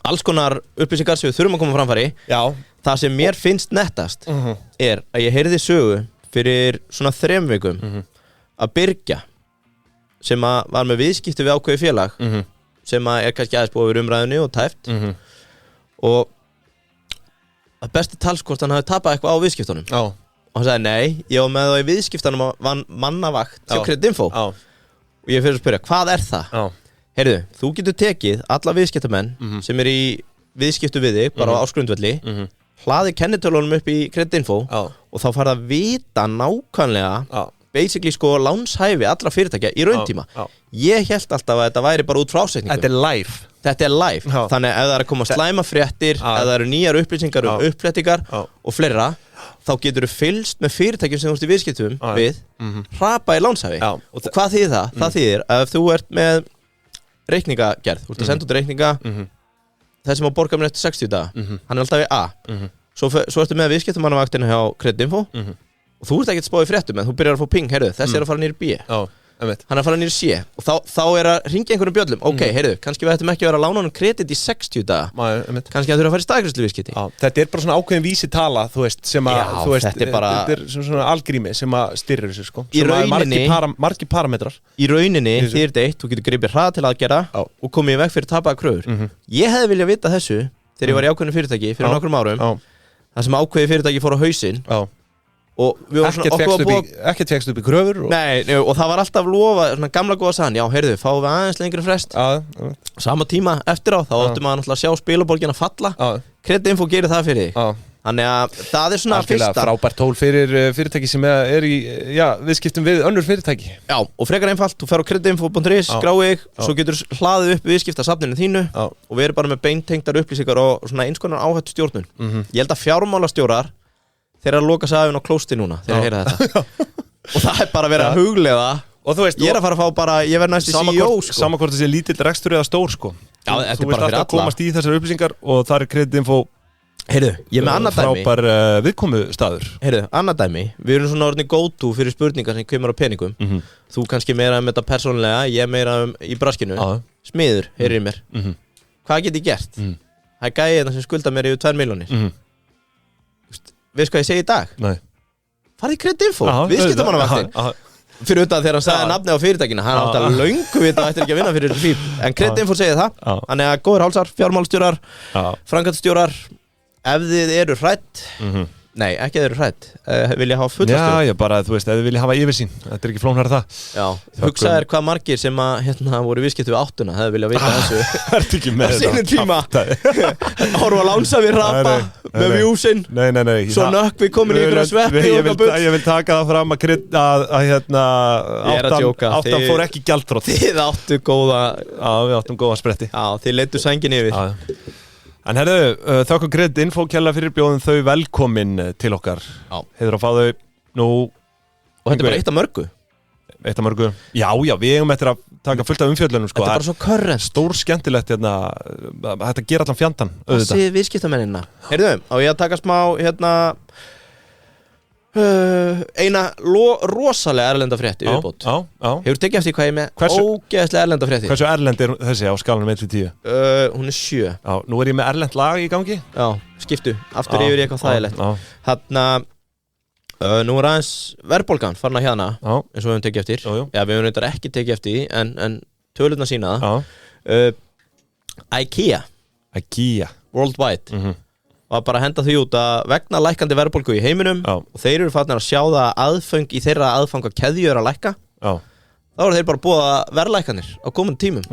Speaker 1: alls konar upplýsingar sem við þurfum að koma framfæri.
Speaker 2: Já.
Speaker 1: það sem mér finnst nettast er að ég heyrði sögu fyrir svona 3 vikum að Byrgja sem að var með viðskipti við ákveði félag sem að er kannski aðeins búið við umræðunni og tæft og að besti talskort hann hafi tapað eitthvað á viðskiptunum og hann sagði nei, ég var með það í viðskiptunum og vann mannavakt hjá Creditinfo og ég fyrir að spyrja, hvað er það? Heyrðu, þú getur tekið alla viðskiptamenn sem er í viðskiptu við þig bara á áskrundvelli hlaði kennitölunum upp í Creditinfo og þá farið að vita nákvæmlega basically sko lánshæfi allra fyrirtækja í rauntíma ég held alltaf að þetta væri bara út frá ásetningum Þetta er live þannig að ef það er að koma slæma fréttir ef það eru nýjar upplýsingar uppflettingar og fleira þá getur þú fylgst með fyrirtækjum sem þú ert í viðskiptum við hrapa í lánshæfi og hvað þýðir það? Það þýðir að ef þú ert með reikningagerð þú ert að senda út reikninga þessi má borga mér eftir 60 daga hann er alltaf í A svo ertu með viðskiptumannavaktina hjá Creditinfo og þú ert ekkert spáð í fréttum en þú byrjar að fá ping, heyrðu, þessi er að fara niður B hann er að fara niður C og þá er að ringja einhverjum bjöllum heyrðu, kannski við ættum ekki að vera að lána hann kredit í 60 daga kannski að þú eru að fara í staðgreiðslu viðskipti
Speaker 2: þetta er bara svona ákveðin vísi tala þú veist, sem að þetta er svona algrími sem að styrrir þessu sko sem að margir parametrar
Speaker 1: í rauninni þýðir þetta eitt, þú getur gripið hraða til aðgerða og komið í veg fyrir tapaða kröfur ég hefði viljað vita þessu þegar ég var í ákveðinu fyrirtæki fyrir nokkrum árum það sem ákveði fyrirtæki fór á hausinn og við varum
Speaker 2: ekkert fegst upp í kröfur
Speaker 1: Nei, og það var alltaf lofa svona gamla góða sagan, já, heyrðu, fáum við aðeins lengri frest sama tíma eftir á, þá áttum maður náttúrulega að sjá spilaborgina falla Creditinfo gerir það fyrir þig þannig að það er svona fyrsta
Speaker 2: frábært tól fyrir fyrirtæki sem er í viðskiptum við önnur fyrirtæki
Speaker 1: og frekar einfalt, þú fer á creditinfo.is skráið, svo getur hlaðið upp viðskiptasafninu þínu og við erum bara með beintengdar upplýsingar og svona eins konar áhættu stjórnun ég held að fjármálastjórar þeir eru að loka sig af inn á klósti núna þegar ég heyra þetta og það er bara verið að huglega og þú veist, ég er að fara að fá bara ég verð næst í CEO sko
Speaker 2: sama hvort þessi lítill rekstur eða stór sko
Speaker 1: já,
Speaker 2: þú veist alltaf að komast í þessar upplýsingar og það er Creditinfo
Speaker 1: heyrðu, ég er með annað dæmi
Speaker 2: frábær viðkomu staður
Speaker 1: heyrðu, annað dæmi, við erum svona orðinni go-to fyrir spurningar sem kemur á peningum þú kannski meira þetta persónulega ég meira í braskinu smiður, heyrir í mér hvað get ég gert? Það er gæðina sem skulda mér yfir 2 milljónir Veist hvað ég segi í dag?
Speaker 2: Nei
Speaker 1: Farði í Creditinfo, viðskiptamannavaktin Fyrir utan þegar hann sagði nafni á fyrirtækina hann átti að löngu vita að ættir ekki að vinna fyrir fíl en Creditinfo segir það þannig að góðir hálsar, fjármálastjórar framkvæmdastjórar ef þið eru hrætt nei, ekki að þið eru hrætt vilja hafa fullastjóra
Speaker 2: já, bara, þú veist, ef þið vilja hafa yfirsýn þetta er ekki flóknara það
Speaker 1: já, hugsaðir hvað margir sem að voru viðskipti við 8 hefði vilja vita þessu
Speaker 2: ertu ekki með
Speaker 1: þetta tíma horfa að lánsa við rapa með vjúsinn svo nökk við komin í ykkur að sveppi
Speaker 2: ég vil taka það fram að 8 fór ekki gjaldþrot
Speaker 1: þið áttu góða
Speaker 2: við áttum góða spretti
Speaker 1: þið leiddu sængin yfir
Speaker 2: En herðu, þakka Creditinfo kærlega fyrir bjóðum þau velkomin til okkar heiður að fá þau nú
Speaker 1: og þetta er bara eitt af mörgu
Speaker 2: já, við eigum eftir að taka fullt af umfjöllunum sko.
Speaker 1: Þetta er bara svo current
Speaker 2: stór skemmtilegt þetta gera allan fjandann
Speaker 1: það sé viðskiptamennina heyrðu, á ég að taka smá eina rosalega erlenda frétti uppbót hefur tekið eftir hvað ég með ógeðslega erlenda frétti
Speaker 2: hversu erlend er þessi á skalanum 1-10?
Speaker 1: Hún er 7
Speaker 2: nú er ég með erlend lag í gangi
Speaker 1: skiptu, aftur yfir ég eitthvað þægilegt þarna nú er aðeins verðbólgan farin að hérna eins og við höfum tekið eftir já, við höfum reyndar ekki tekið eftir en tölurnar sína IKEA worldwide og bara henda því út að vegna lækkandi verðbólgu í heiminum og þeir eru farnir að sjá það að aðföng í þeirra aðfangakeðju er að lækka þá eru þeir bara búið að verðlækkanir á komandi tímum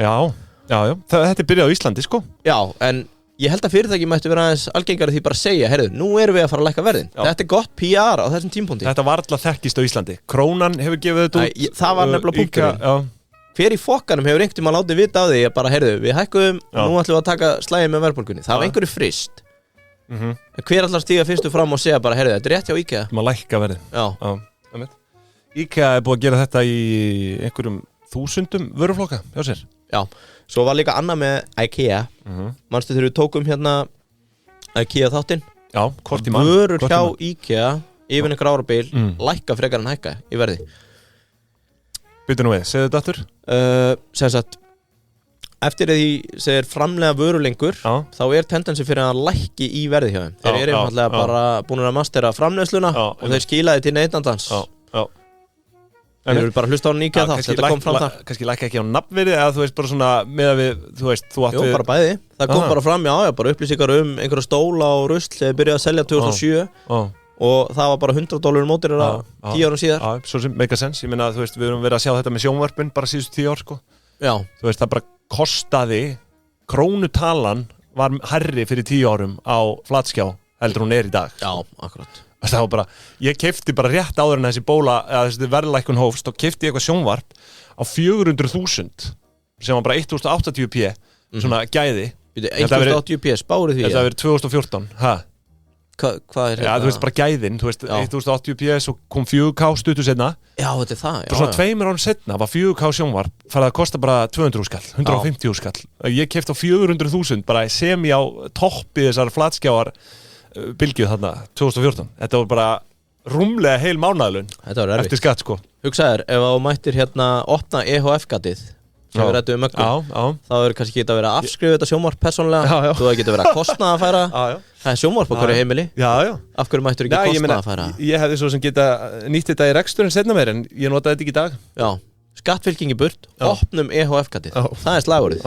Speaker 2: já, þetta er byrjað á Íslandi sko
Speaker 1: já, en ég held að fyrirtæki mættu vera aðeins algengari því bara að segja heyrðu, nú erum við að fara að lækka verðin þetta er gott PR á þessum tímpúnti
Speaker 2: þetta var alltaf þekkist á Íslandi krónan hefur gefið þetta út
Speaker 1: það var nefnilega punkturinn hver í fokkanum hefur einhvern tímann látið vita á því að bara heyrðu, við hækkuðum nú ætlum við að taka slægið með verðbólgunni það var einhverju frist hver allar stíga fyrstu fram og segja bara heyrðu, þetta er rétt hjá IKEA
Speaker 2: maður lækka verðin IKEA er búið að gera þetta í einhverjum 1000 vöruflokka hjá sér
Speaker 1: já, svo var líka annað með IKEA manstu þegar við tókum hérna IKEA þáttinn
Speaker 2: hvort í mann
Speaker 1: vörur hjá IKEA yfir einhver árabil lækka frekar en hækka í verði
Speaker 2: byrju nú við, segðu þetta aftur
Speaker 1: sem sagt eftir því sem framlega vöru lengur þá tendensi fyrir að lækki í verði hjá þeim. Þeir eru einfaldlega bara búin að mastera framleiðsluna og þeir skilaði til neytandans. Þeir eru bara hlusta á nýkja það, þetta kom fram það.
Speaker 2: Kannski lækka ekki á nafnvirði eða þú veist bara svona með að við, þú veist, þú átt við...
Speaker 1: Jó, bara bæði. Það kom bara fram, bara upplýsingar einhverja stóla og rusl þegar byrjaði að selja 2007 og það var bara $100 mótir 10 árum síðar.
Speaker 2: Já, svo sem make a sense. Ég meina, þú veist, við erum verið að sjá þetta með sjónvarpin bara síðustu 10 ár, sko.
Speaker 1: Já.
Speaker 2: Þú veist, það bara kostaði, krónutalan var hærri fyrir 10 árum á flatskjá heldur hún í dag.
Speaker 1: Já, akkurat.
Speaker 2: Það var bara, ég keypti bara rétt áður en þessi bóla, eða þessi verðlækkun hófst og keypti ég eitthvað sjónvarp á 400.000 sem var bara 1080p, svona gæði.
Speaker 1: 1080p, spárið því?
Speaker 2: Þetta verið 2014,
Speaker 1: Hvað
Speaker 2: Já, þú veist bara gæðin, þú veist, 1080p svo kom 4K stuttu setna.
Speaker 1: Já, þetta það, já.
Speaker 2: Og svona 2 árum setna var 4K sjónvarp farið að kosta bara 200 skall, 150 skall. Ég keypti á 400.000 bara sem ég á toppi þessar flatskjáar bylgju þarna 2014. Þetta var bara rúmlega heil mánaðalun eftir skatt, sko.
Speaker 1: Hugsaður, ef þú mættir opna EHF-gatið sem við rættum mögnum, þá kannski geta verið að afskrifa þetta sjónvarp persónulega, þú geta verið að kostnaða að færa. Það sjónvarp á hverju heimili. Af hverju mættir ekki kostnaða að færa?
Speaker 2: Ég hefði svo sem geta nýtt þetta í reksturinn setna meir en ég notaði þetta ekki í dag.
Speaker 1: Já, skattfylking í burt, opnum EHF-gatið. Það slagorðið.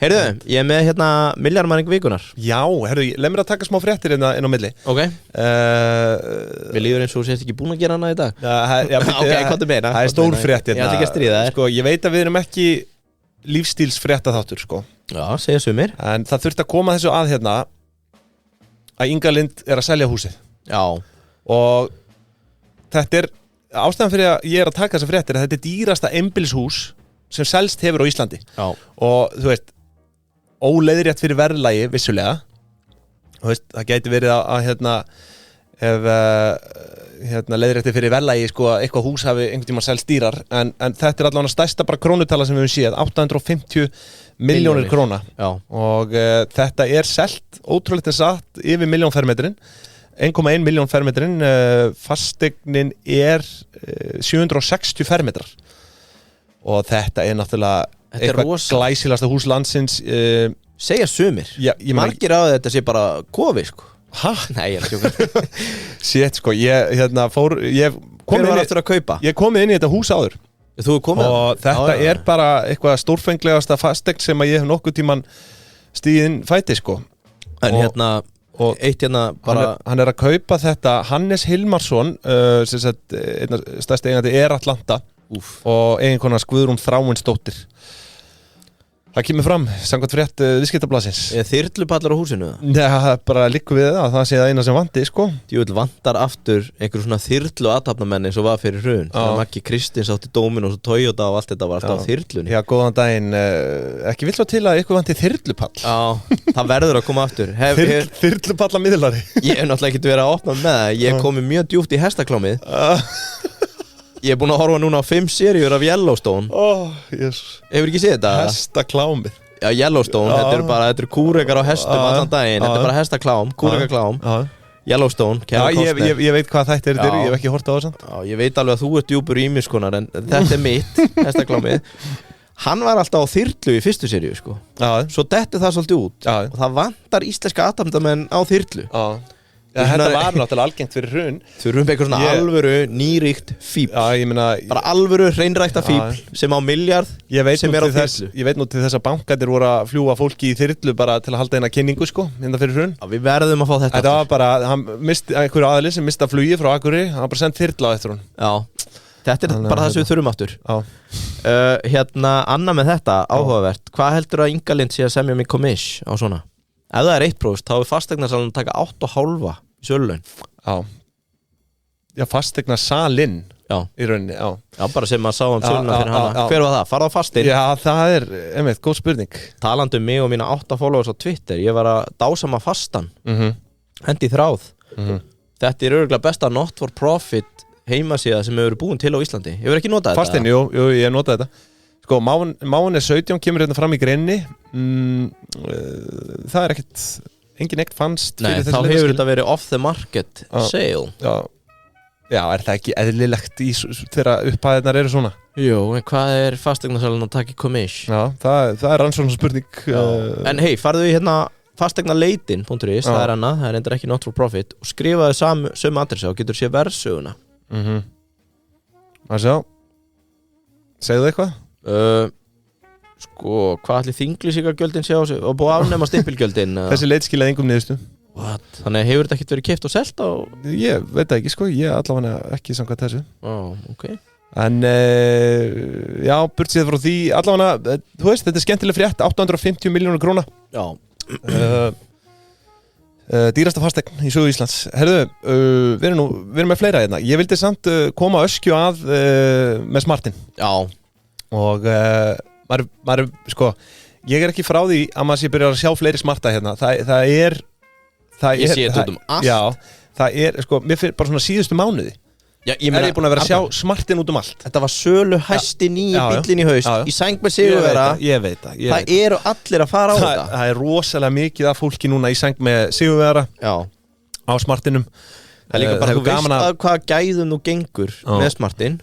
Speaker 1: Heyrðu, ég með milljarðmæring vikunar.
Speaker 2: Já, heyrðu, leið mér að taka smá fréttir inn á milli.
Speaker 1: Ok. Við líður eins og þú sést ekki búin að gera hana í dag.
Speaker 2: Ok, hvað meina? Það stór frétt
Speaker 1: hérna. Ég ætla ekki að stríða þér.
Speaker 2: Sko, ég veit að við erum ekki lífstílsfréttaþáttur, sko.
Speaker 1: Já, segja sumir.
Speaker 2: En það þurfti að koma þessu að að Inga Lind að selja húsið.
Speaker 1: Já.
Speaker 2: Og þetta ástæðan fyrir að ég að taka þessa fréttir að þetta dýrasta einbýlishús sem selst hefur á Íslandi.
Speaker 1: Já.
Speaker 2: Og þú veist, óleiðrétt fyrir verðlagi vissulega. Þú veist, það gæti verið ef leiðrétti fyrir verðlagi, sko, eitthvað hús hafi einhvern tímann selst dýrar, en þetta allavega stærsta bara krónutala sem við höfum séð, 850 milljónir króna.
Speaker 1: Já.
Speaker 2: Og þetta selt ótrúlegt en satt yfir 1 milljón fermetrin, 1,1 milljón fermetrin, fasteignin 760 fermetrar. Og þetta náttúrulega eitthvað glæsilasta hús landsins.
Speaker 1: Segja sumir. Margir á þetta sé bara kofi, sko.
Speaker 2: Hæ?
Speaker 1: Nei, ég tjóka.
Speaker 2: Sétt, sko, ég
Speaker 1: Hver var aftur að kaupa?
Speaker 2: Ég komið inn í þetta hús áður.
Speaker 1: Þú er komið?
Speaker 2: Og þetta bara eitthvað stórfenglegasta fasteign sem að ég hef nokkuð tíman stíðin fæti, sko.
Speaker 1: En og eitt bara...
Speaker 2: Hann að kaupa þetta, Hannes Hilmarsson, sem sagt, stærsti eigandi Atlanta. Og eiginkonans Guðrún Þráinsdóttir. Það kemur fram, samkvæmt frétt viðskiptablaðsins.
Speaker 1: Þyrlupallar á húsinu?
Speaker 2: Já, bara liggur við það sé það eina sem vanti, sko.
Speaker 1: Djúvill vantar aftur einhver svona þyrlu aðtapnamenn eins og var fyrir hrun. Það Maggi Kristins átti Dominos og Toyota og allt þetta var alltaf á þyrlunni.
Speaker 2: Já, góðan daginn. Ekki vill svo til að ykkur vanti þyrlupall.
Speaker 1: Já, það verður að koma aftur.
Speaker 2: Þyrlupalla miðlari.
Speaker 1: Ég hef náttúrulega ekkert verið að opna með það. Ég komið mjög djúpt í hestaklámið. Ég búin að horfa núna á 5 seríur af Yellowstone. Hefur ekki séð þetta?
Speaker 2: Hestaklámið.
Speaker 1: Já, Yellowstone, þetta er kúrekar á hestum allan daginn. Þetta bara hestaklám, kúrekaklám. Yellowstone,
Speaker 2: Kevin Costner. Ég veit hvað þetta ég hef ekki hort á það samt.
Speaker 1: Já, ég veit alveg að þú ert djúpur ímiskonar, en þetta mitt, hestaklámið. Hann var alltaf á þyrlu í fyrstu seríu, sko. Svo detti það svolítið út. Og það vantar íslenska aðtapnamenn á þyrlu.
Speaker 2: Þetta var náttúrulega algengt fyrir hrun.
Speaker 1: Þurfum eitthvað svona alvöru nýríkt fíbl.
Speaker 2: Já, ég meina
Speaker 1: bara alvöru hreinrækta fíbl sem á milljarð sem á þyrlu.
Speaker 2: Ég veit nú til þess að bankarnir voru að fljúga fólki í þyrlu bara til að halda eina kynningu, sko, fyrir hrun.
Speaker 1: Já, við verðum að fá þetta.
Speaker 2: Þetta var bara, einhverju aðili sem mista flugi frá Akureyri, hann bara sendt þyrla á eftir hún.
Speaker 1: Já, þetta bara það sem við þurfum aftur. Annað með þetta, áhugavert. Hvað heldur að Inga Lind sé að semja mig kommiss á svona? Ef það 1%, þá fasteignasalinn að taka 8,5 í sölulaun.
Speaker 2: Já, fasteignasalinn í rauninni,
Speaker 1: Já, bara sem maður sá söluna fyrir hana. Hver var það? Farðu á fastir?
Speaker 2: Já, það einmitt, góð spurning.
Speaker 1: Talandi mig og mína 8 followers á Twitter, ég var að dásama fastan. Hendi þráð. Þetta örugglega besta not for profit heimasíða sem hefur búin til á Íslandi. Ég verð ekki notað þetta.
Speaker 2: Fastin, jú, ég hef notað þetta. Sko, máin 17, kemur hérna fram í greinni. Það ekkert, engin eitt fannst.
Speaker 1: Nei, þá hefur þetta verið off the market sale.
Speaker 2: Já, það ekki eðlilegt þegar upphæðirnar eru svona?
Speaker 1: Jú, en hvað fasteignasalinn að taka í komish?
Speaker 2: Já, það rannsóknar spurning.
Speaker 1: En hei, farðu í hérna fasteignaleitin.is, það annað, það endur ekki not for profit og skrifaðu sömu adressi og getur séð verðsöguna.
Speaker 2: Það sjá. Segðu eitthvað?
Speaker 1: Sko, hvað ætli þinglýsingargjöldin sé á sig og búið afnema stimpilgjöldin?
Speaker 2: Þessi leit skilaði engum niðurstu.
Speaker 1: What? Þannig hefur þetta ekkert verið keypt og selt á?
Speaker 2: Ég veit það ekki sko, ég allavega ekki samkvæmt þessu.
Speaker 1: Ok.
Speaker 2: En já, burt séð frá því allavega, þú veist, þetta skemmtileg frétt, 850 milljónir króna.
Speaker 1: Já.
Speaker 2: Dýrasta fasteign í sögu Íslands. Herðu, við erum með fleira hérna. Ég vildi samt koma öskju að með smartin.
Speaker 1: Já.
Speaker 2: Og maður sko, ég ekki frá því að maður sé byrjar að sjá fleiri smarta hérna.
Speaker 1: Ég sé þetta allt.
Speaker 2: Já, það sko, mér fyrir bara svona síðustu mánuði.
Speaker 1: Já,
Speaker 2: ég búin að vera að sjá smartin út allt.
Speaker 1: Þetta var sölu hæsti nýja bíllinn í haust í sæng með Sigurvera.
Speaker 2: Ég veit það.
Speaker 1: Það eru allir að fara á þetta.
Speaker 2: Það rosalega mikið af fólki núna í sæng með Sigurvera á smartinum.
Speaker 1: Það líka bara, þú veist að hvað gæðum þú gengur með smartin.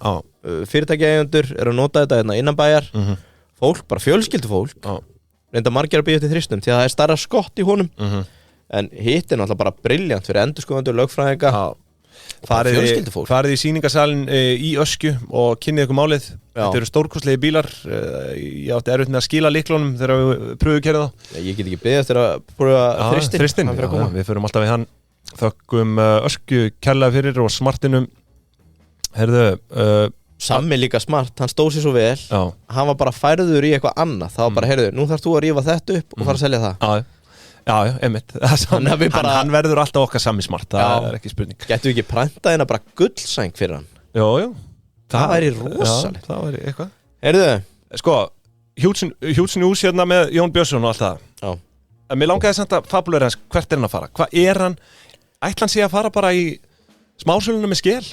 Speaker 1: Fyrirtækjaeigendur eru að nota þetta hérna innanbæjar. Fólk, bara fjölskyldufólk. Reynda margir að byggja til þristum því að það stærra skott í honum. En hitt náttúrulega bara brilljant fyrir endurskoðendur, lögfræðinga. Farið í sýningarsalinn í Öskju og kynnið ykkur málið. Þetta eru stórkostlegi bílar. Ég átti erfitt með að skila lyklunum þegar við pröfukerið þá. Ég get ekki beðið eftir að pröfa þristinn. Við förum alltaf við hann. Þökkum Öskju kærlega fyrir og smartinum. Herðu, Sammi líka smart, hann stóð sér svo vel. Hann var bara færður í eitthvað annað. Það var bara, heyrðu, nú þarfst þú að rífa þetta upp og fara að selja það. Já, einmitt. Hann verður alltaf okkar Sammi smart, það ekki spurning. Getum við ekki prentað hérna bara gullsæng fyrir hann? Jú. Það væri rosalegt. Já, það væri eitthvað. Heyrðu, sko, Hjútsin Ús hérna með Jón Björnsson og allt það. Já. En mér langaði samt að fabulera hans, hvert hann að fara? Hvað hann? Ætla hann sé að fara bara í smásöluna með skel?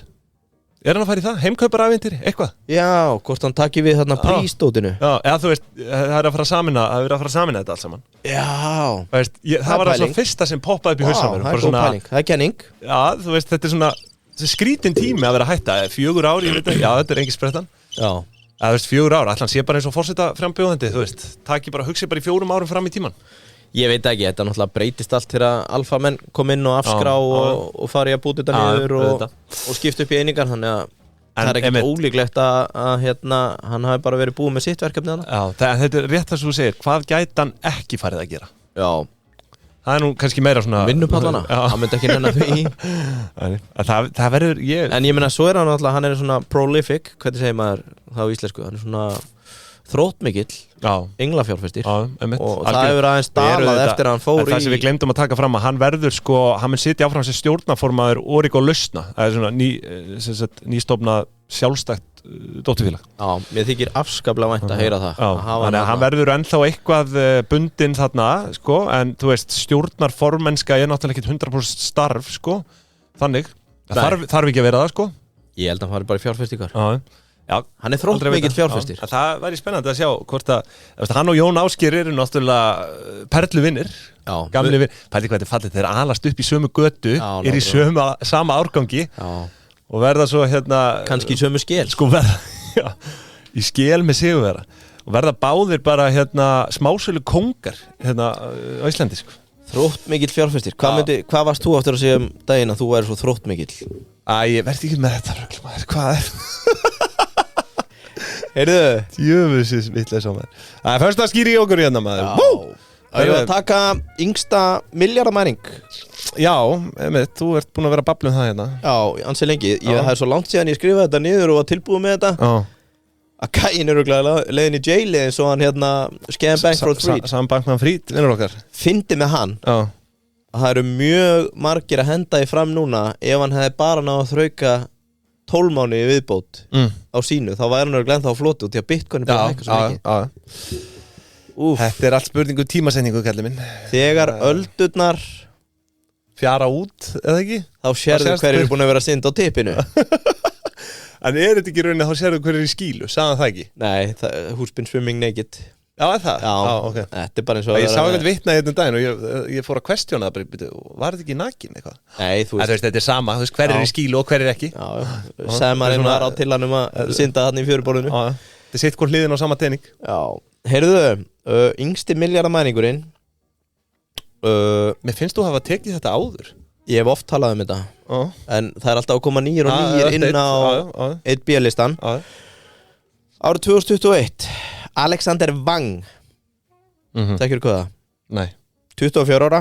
Speaker 1: Hann að fara í það? Heimkauparævintýri? Eitthvað? Já, hvort hann taki við þarna prístótinu. Já, eða þú veist, það er að fara að samina þetta allt saman. Já. Veist, það var það svo fyrsta sem poppaði upp í hausnum mér. Það er góð pæling, það er kenning. Já, þú veist, þetta er svona skrítin tími að vera að hætta. 4 ár, ég veit það. Já, þetta er engin sprettan. Já. Þú veist, 4 ár, ætla hann sé bara eins og forseta frambjóðandi, þú veist. Hugsi bara í 4 árum fram í tíman. Ég veit ekki, þetta náttúrulega breytist allt þegar alfamenn kom inn og afskrá og fari að búta þetta niður og skipta upp í einingar, þannig að það er ekkert ólíklegt að hann hafi bara verið búið með sitt verkefni þarna. Já, þetta er rétt það sem þú segir, hvað gæti hann ekki farið að gera? Já. Það er nú kannski meira svona vinnupallana, hann myndi ekki nenna því. Það verður, En ég meina, svo hann náttúrulega, hann svona prolific, hvernig segir maður það á íslensku, hann svona þróttmikill, englafjárfestir og það hefur aðeins dalað eftir að hann fór í... Það sem við glemdum að taka fram að hann verður sko, hann mun sitja áfram sem stjórnarformaður Origo Lausna, það er svona nýstofnað sjálfstætt dótturfélag. Já, mér þykir afskaplega vænt að heyra það. Þannig að hann verður ennþá eitthvað bundinn þarna, sko, en þú veist, stjórnarformennska er náttúrulega ekki 100% starf, sko, þannig, þarf ekki að vera það, sko. Ég held að hann fari bara í fjárfestingar. Já, hann er þróttmikill fjárfestir. Það væri spennandi að sjá hvort að hann og Jón Ásgeir eru náttúrulega perluvinnir, gamli vinnir. Pældi hvað þetta er fallið, þeir alast upp í sömu götu, í sama árgangi og verða svo kannski í sömu skel. Sko verða, í skel með Sigurvera og verða báðir bara smásölu kóngar á Íslandi, sko. Þróttmikill fjárfestir. Hvað varst þú aftur að segja daginn að þú væri svo þróttmikill? Ég verði ekki með þetta rögl, maður. Hvað er? Heyrðu? Jöfusins vitleisa maður. Það er fyrst að skýra í okkur hérna maður. Það er að taka yngsta miljardamæring. Já, þú ert búin að vera að babla um það hérna. Já, ansi lengi. Það er svo langt síðan ég skrifaði þetta niður og var tilbúið með þetta. Að gæin eru leiðin í jaili eins og hann Scam Bankman Fried. Sam Bankman Fried, vinnur okkar. Fyndi með hann að það eru mjög margir að henda í fram núna ef hann hefði bara náð að þrauka 12 mánuði í viðbót á sínu, þá væri hann glenn þá á floti út því að Bitcoin er bara eitthvað svo mikið. Þetta er allt spurningu tímasetningu, kallið minn. Þegar öldurnar fjara út, eða ekki? Þá sérðu hverju er búin að vera synd á tippinu. En er þetta ekki raunin að þá sérðu hverju er í skílu? Sagði það ekki? Nei, who's been swimming naked.
Speaker 2: Já, það?
Speaker 1: Já,
Speaker 2: ok.
Speaker 1: Þetta bara eins og
Speaker 2: ég sá eitthvað vitna hérna daginn og ég fór að questiona það bara, var þetta ekki nakin eitthvað?
Speaker 1: Nei, þú veist
Speaker 2: þetta er sama, þú veist, hver í skílu og hver ekki
Speaker 1: Sæmarinn var á tillanum að synda þarna í fjöruborðinu
Speaker 2: Þetta sitt hvort hliðin á sama tening
Speaker 1: Já, heyrðu, yngsti milljarðamæningurinn
Speaker 2: Mér finnst þú hafa tekið þetta áður
Speaker 1: Ég hef oft talað þetta en það er alltaf að koma nýjir og nýjir inn á 1B-listan Árið 2021 Alexander Wang Þekkir hvað það?
Speaker 2: Nei
Speaker 1: 24 ára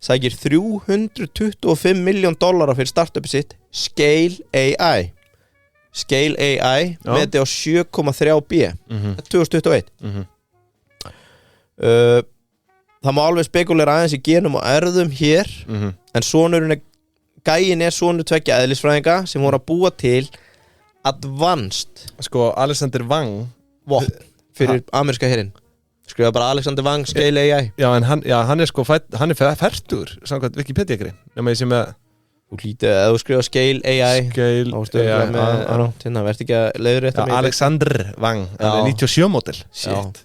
Speaker 1: Sækir $325 million fyrir startupið sitt Scale AI Scale AI meti á 7,3B Þetta er 2021 Það má alveg spekulera aðeins í genum og erðum hér en sonurinn gæin sonur tveggja eðlisfræðinga sem voru að búa til advanced
Speaker 2: Sko, Alexander Wang
Speaker 1: vopn fyrir ameríska herinn skrifa bara Alexander Wang Scale AI
Speaker 2: Já, en hann er sko hann er fertur samkvæmt Wikipedia-grein nema ég sem að
Speaker 1: Þú hlítið að þú skrifa Scale AI
Speaker 2: Scale AI
Speaker 1: verði ekki að leiður rétt að
Speaker 2: Alexander Wang, hann er 97 model Shit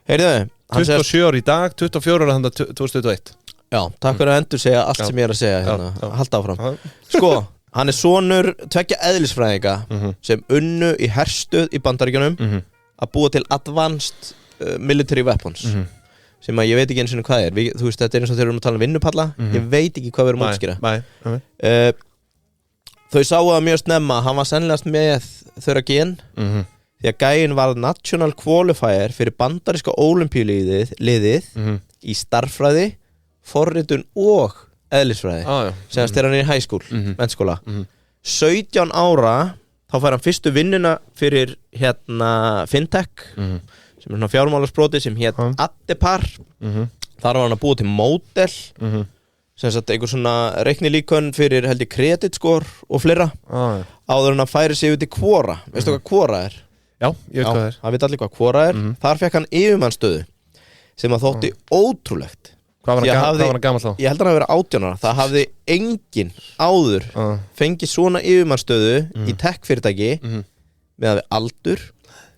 Speaker 1: Heyrðu
Speaker 2: 27 ára í dag, 24 ára þannig 2021
Speaker 1: Já, takk fyrir að endur segja allt sem ég er að segja hérna, halda áfram Sko, hann er sonur tveggja eðlisfræðinga sem unnu í herstuð í Bandaríkjunum að búa til advanced military weapons sem að ég veit ekki eins og hvað er þú veist, þetta er eins og þegar við erum að tala um vinnupalla ég veit ekki hvað við erum að útskýra Þau sáu að mjög snemma hann var sennilegast með þeirra gen því að gæinn var national qualifier fyrir bandaríska ólympíuliðið í starffræði, forritun og eðlisfræði sem þegar hann er í high school, mennskóla 17 ára þá fær hann fyrstu vinnuna fyrir fintech sem er svona fjármálasproti sem hét Addepar þar var hann að búa til módel sem sagt einhver svona reiknilíkön fyrir held ég kreditscore og fleira áður hann að færi sig út í Quora veistu hvað Quora er?
Speaker 2: Já, ég veit hvað það er
Speaker 1: hann veit allir hvað Quora er þar fekk hann yfirmannstöðu sem að þótti ótrúlegt
Speaker 2: Hvað var hann gamall þá?
Speaker 1: Ég held að hann hafi verið 18 ára það hafði enginn áður fengið svona yfirmannstöðu í tech-fyrirtæki með að við aldur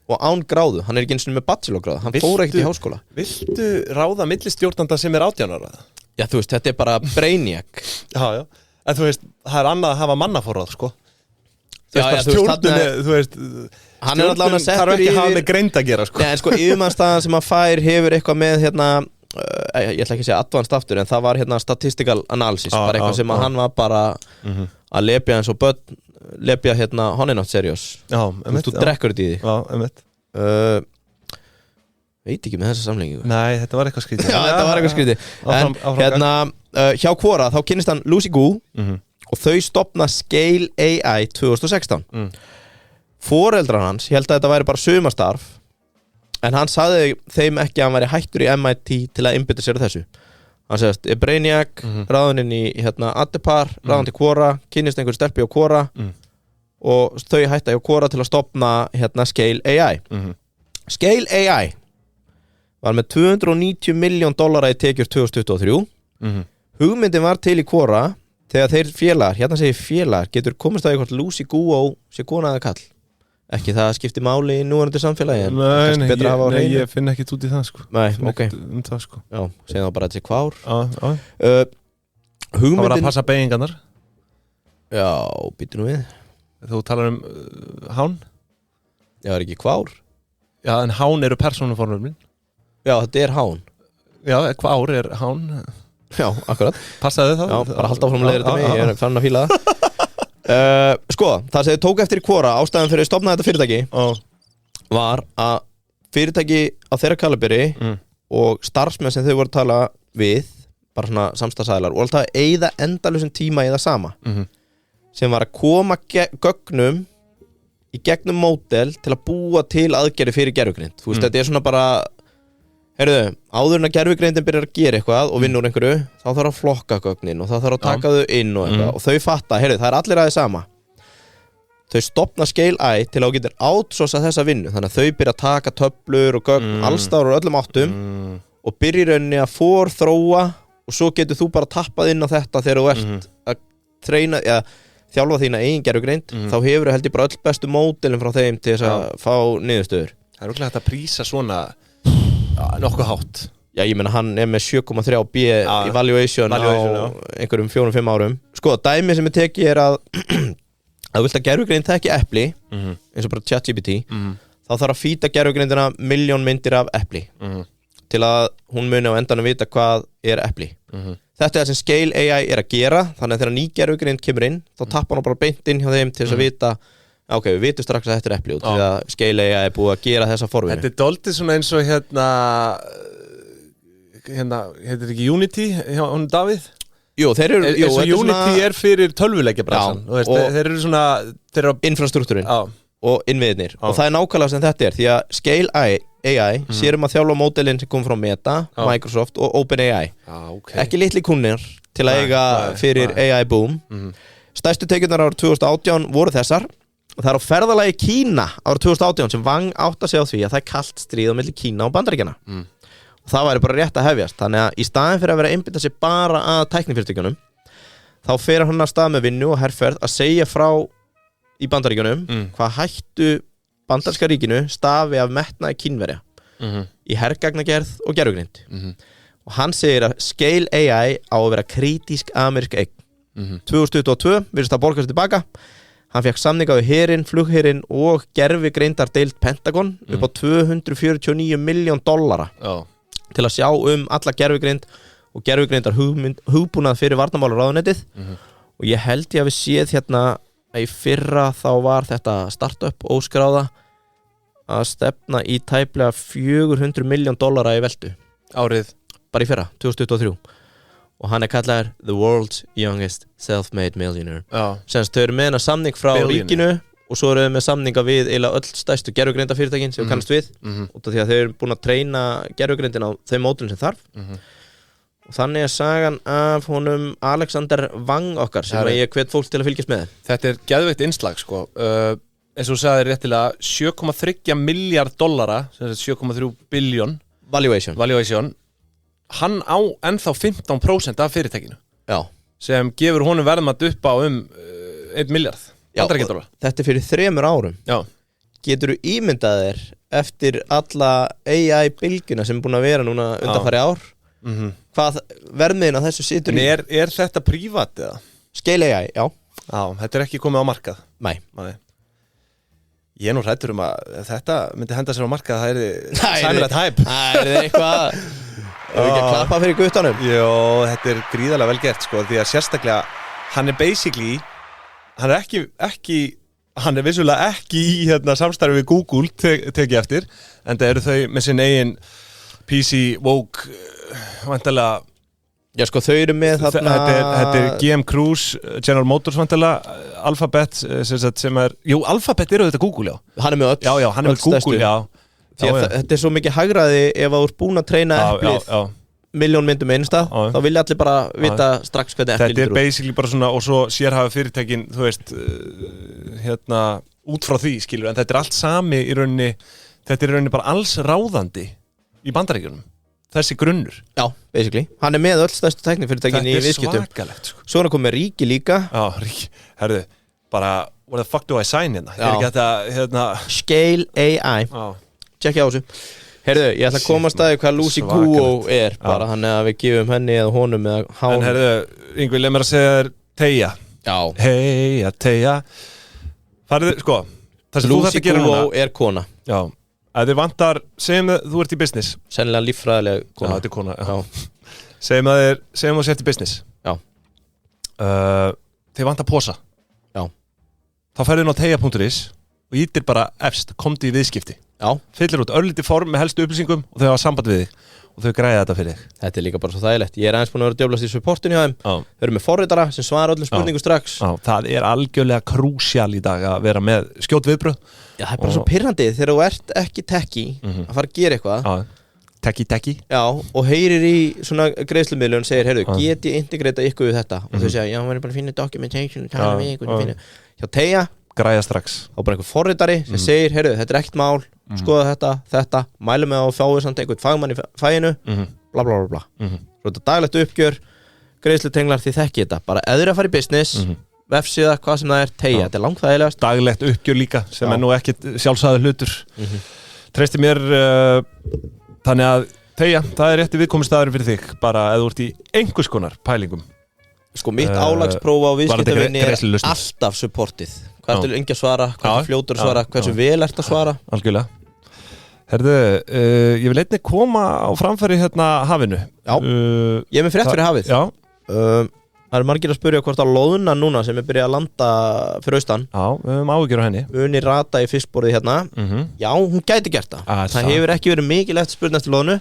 Speaker 1: og án gráðu hann er ekki eins og með bachelorgráðu hann fór ekkert í háskóla
Speaker 2: Viltu ráða millistjórnanda sem er 18 ára?
Speaker 1: Já, þú veist, þetta er bara brainiac
Speaker 2: Já En þú veist, það er annað að hafa mannaforráð, sko
Speaker 1: Þú veist, hann er allavega settur
Speaker 2: þarf ekki að hafa með greind að gera, sko
Speaker 1: Nei, en sko, yfirmannstaðan sem hann fær hefur eitthvað með, ég ætla ekki að segja advanced aftur, en það var statistical analysis, bara eitthvað sem að hann var bara að lepja eins og börn, lepja Honeynote seriós Þú drekkur þetta í því
Speaker 2: Já,
Speaker 1: veit ekki með þessa samlengi
Speaker 2: Nei, þetta var eitthvað skrítið
Speaker 1: Já, þetta var eitthvað skrítið En hjá Quora, þá kynnist hann Lucy Gu og þau stofna Scale AI 2016 Foreldrar hans held að þetta væri bara sumarstarf en hann sagði þeim ekki að hann væri hættur í MIT til að einbytta sér á þessu hann segist, brainiac, ráðuninn í Addepar, ráðun til Quora kynnist einhver stelpi á Quora og þau hætta hjá Quora til að stofna Scale AI Scale AI var með $290 million í tekjur 2023 hugmyndin var til í Quora þegar þeir félagar, segir félagar getur komist að eitthvað Lucy Guo sé kona eða kall ekki það skipti máli í núverandi samfélagi
Speaker 2: Nei, ég finn ekki út í það sko
Speaker 1: Nei, ok
Speaker 2: það, sko.
Speaker 1: Já, segja þá bara þessi kvár
Speaker 2: Það var að passa beigingarnar
Speaker 1: Já, býtu nú við
Speaker 2: Þú talar hán
Speaker 1: Já, er ekki kvár
Speaker 2: Já, en hán eru persónufornöfnin
Speaker 1: Já, þetta er hán
Speaker 2: Já, kvár er hán
Speaker 1: Já, akkurat
Speaker 2: Passaði það?
Speaker 1: Já, bara halda áfram að leiða þetta mig Ég er fann að fíla það Sko, það sem þið tók eftir í Quora ástæðan fyrir að stofna þetta fyrirtæki var að fyrirtæki á þeirra kaliberi og starfsmenn sem þau voru að tala við bara svona samstarfsaðilar og alltaf að eyða endalausum tíma í það sama sem var að koma gögnum í gegnum módel til að búa til aðgerði fyrir gervigreind Þú veist, þetta er svona bara Heyrðu, áður en að gervigreindin byrjar að gera eitthvað og vinna úr einhverju, þá þarf að flokka gögnin og þá þarf að taka þau inn og eitthvað og þau fatta, heyrðu, það er allir aðeins sama Þau stofna Scale AI til að þú getur outsourcað þessa vinnu þannig að þau byrja að taka töflur og gögn allsstaðar og öllum áttum og byrja í rauninni að forþróa og svo getur þú bara tappað inn á þetta þegar þú ert að treina, þjálfa þína eigin gervigreind þá hefur þú held ég bara öll bestu módelin frá þeim til þess að fá niðurstöður
Speaker 2: Það er örugglega hægt að prísa svona nokkuð hátt.
Speaker 1: Já, ég meina hann með 7,3 B í valuation á einhverjum 4-5 árum. Sko, dæmi sem ég teki að þú vilt að gervigreind þekki epli, eins og bara ChatGPT, þá þarf að fýta gervigreindina 1.000.000 myndir af epli til að hún muni á endanum vita hvað epli. Þetta sem Scale AI að gera, þannig að þegar ný gervigreind kemur inn, þá tappar hann bara beint inn hjá þeim til þess að vita, ok, við vitum strax að þetta epli út, því að Scale AI búið að gera þessa forvinu.
Speaker 2: Þetta dálítið svona eins og heitir ekki Unity hjá hún Davíð?
Speaker 1: Jú, þeir eru...
Speaker 2: Unity fyrir tölvuleikjabransan. Þeir eru svona...
Speaker 1: Infrastruktúrin og innviðirnir. Og það nákvæmlega sem þetta því að Scale AI sér að þjálfa módelin sem kom frá Meta, Microsoft og OpenAI. Ekki litli kunnir til að eiga fyrir AI boom. Stærstu tekjurnar árið 2018 voru þessar. Og það á ferðalagi Kína árið 2018 sem Wang átt að segja á því að það kalt stríð á milli Kína og Bandaríkjanna. Og það væri bara rétt að hefjast. Þannig að í staðin fyrir að vera að einbytta sig bara að tæknifyrirtækjunum, þá fer hann að stað með vinnu og herferð að segja frá í Bandaríkjunum hvað hættu bandaríska ríkinu stafi af metnaði Kínverja í hergagnagerð og gervigreind. Og hann segir að Scale AI á að vera kritísk amerísk eign. 2022 virðist að borga sér tilbaka. Hann fekk samninga við herinn, flugherinn og gervigreindardeild Pentagon upp á $249 million til að sjá alla gervigreind og gervigreindar hugbúnað fyrir varnarmálaráðuneytið. Og ég held ég að við séð hérna að í fyrra þá var þetta startup óskráða að stefna í tæplega $400 million í veltu.
Speaker 2: Árið?
Speaker 1: Bara í fyrra, 2023. Og hann kallaður The World's Youngest Self-Made Millionaire. Senst þau eru með hennar samning frá ríkinu og svo eru þau með samninga við eiginlega öll stærstu gervigreindafyrirtækin sem kannast við út af því að þau eru búin að treyna gervigreindin á þeim módulum sem þarf. Og þannig sagan af honum Alexander Wang okkar sem ég hvet fólk til að fylgjast með.
Speaker 2: Þetta geðveikt innslag sko. Eins og þú sagðir réttilega $7,3 milliard, 7,3 billion valuation. Hann á ennþá 15% af fyrirtækinu.
Speaker 1: Já.
Speaker 2: Sem gefur honum verðmat upp á $1 milliard.
Speaker 1: Já, þetta fyrir 3 árum.
Speaker 2: Já.
Speaker 1: Geturðu ímyndað þér eftir alla AI-bylgjuna sem er búin að vera núna undanfari ár? Hvað verðmiðin á þessu situr í?
Speaker 2: En er þetta prívat eða?
Speaker 1: Scale AI, já.
Speaker 2: Já, þetta ekki komið á markað.
Speaker 1: Nei.
Speaker 2: Ég nú hræddur að þetta myndi henda sér á markað, það sæmilegt hæp.
Speaker 1: Það eitthvað Ef við ekki að klappa fyrir guttanum.
Speaker 2: Jó, þetta gríðarlega vel gert sko, því að sérstaklega hann basically, hann vissulega ekki í samstarfi við Google tekið eftir, en það eru þau með sinn eigin PC woke vantilega.
Speaker 1: Já sko, þau eru með þarna
Speaker 2: Þetta GM Cruise, General Motors vantilega, Alphabet sem Alphabet eru þetta Google, já.
Speaker 1: Hann með öll.
Speaker 2: Já, hann með Google, já.
Speaker 1: Þetta svo mikið hagræði ef þú ert búin að treyna eplið 1.000.000 myndum einstað, þá vilja allir bara vita strax hvernig eplið lítur út.
Speaker 2: Þetta basically bara svona, og svo sérhafa fyrirtækin, þú veist, út frá því, skilur, en þetta allt sami í rauninni, þetta í rauninni bara alls ráðandi í Bandaríkjunum. Þessi grunnur.
Speaker 1: Já, basically. Hann með öll stærstu tæknifyrirtækin í viðskiptum.
Speaker 2: Þetta svakalegt, sko.
Speaker 1: Svo er hann komið með Ríki líka.
Speaker 2: Já, Ríki. Herðu, bara, what the fuck do I sign hérna? Er ekki þetta,
Speaker 1: Scale AI.
Speaker 2: Já.
Speaker 1: Tjekkja á þessu. Heyrðu, ég ætla að koma að staði hvað Lucy Kuo bara þannig að við gefum henni eða honum eða hánum.
Speaker 2: En heyrðu, Yngvi, leið mér að segja þér Teija.
Speaker 1: Já.
Speaker 2: Heija, Teija. Farðu, sko, það sem þú þarft að gera núna.
Speaker 1: Lucy Kuo er kona.
Speaker 2: Já. Að þið vantar, segjum þú ert í business.
Speaker 1: Sennilega líffræðilega kona.
Speaker 2: Já, þetta kona, já. Segjum þú sért í business.
Speaker 1: Já.
Speaker 2: Þið vantar posa.
Speaker 1: Já.
Speaker 2: Þá ferðu inn á teija.is og ítir bara efst, komdu í viðskipti.
Speaker 1: Já.
Speaker 2: Fyllir út örlítið form með helstu upplýsingum og þau hafa samband við þig og þau græða þetta fyrir þig.
Speaker 1: Þetta líka bara svo þægilegt. Ég aðeins búin að vera að djöflast í supportinu hjá þeim. Þau eru með forritara sem svara öllum spurningum strax.
Speaker 2: Já, það algjörlega krúsjál í dag að vera með skjót viðbrögð.
Speaker 1: Já, það bara svo pirrandi þegar þú ert ekki techy að fara að gera eitthvað.
Speaker 2: Techy.
Speaker 1: Já, og heyrir í svona greiðslumiðlun og segir, heyrðu, get ég integrata ykkur við þetta? Og þau segja, já, maður bara finna documentation og tala við ykkur. Hjá Teija
Speaker 2: græða strax.
Speaker 1: Og bara einhver forritari sem segir, heyrðu, þetta ekkert mál, skoða þetta, mælum með á fáið samt einhvern fagmann í fæinu, bla bla bla bla. Svo þetta daglegt uppgjör, greiðslutenglar, þið þekki þetta. Bara eður að fara í business, vefsíða, hvað sem það er, Teija, þetta langþægilegast.
Speaker 2: Daglegt uppgjör líka, sem nú ekki sjálfsagður hlutur. Treysti mér Þannig að Teygja, það rétti viðkomustaður fyrir þig bara eða þú ert í einhvers konar pælingum.
Speaker 1: Sko mitt álagsprófa á viðskiptavinni alltaf supportið. Hvað ertu lengi að svara, hversu fljótur að svara, hversu vel ert að svara.
Speaker 2: Algjörlega. Herðu, ég vil einnig koma á framfæri hérna hafinu.
Speaker 1: Já, ég með frétt fyrir hafið.
Speaker 2: Já.
Speaker 1: Það margir að spyrja hvort að loðuna núna sem byrjað að landa fyrir austan.
Speaker 2: Já, við höfum áhyggjur á henni.
Speaker 1: Unni rata í fiskborðið hérna. Já, hún gæti gert það. Það hefur ekki verið mikilvægt spurning eftir loðunu.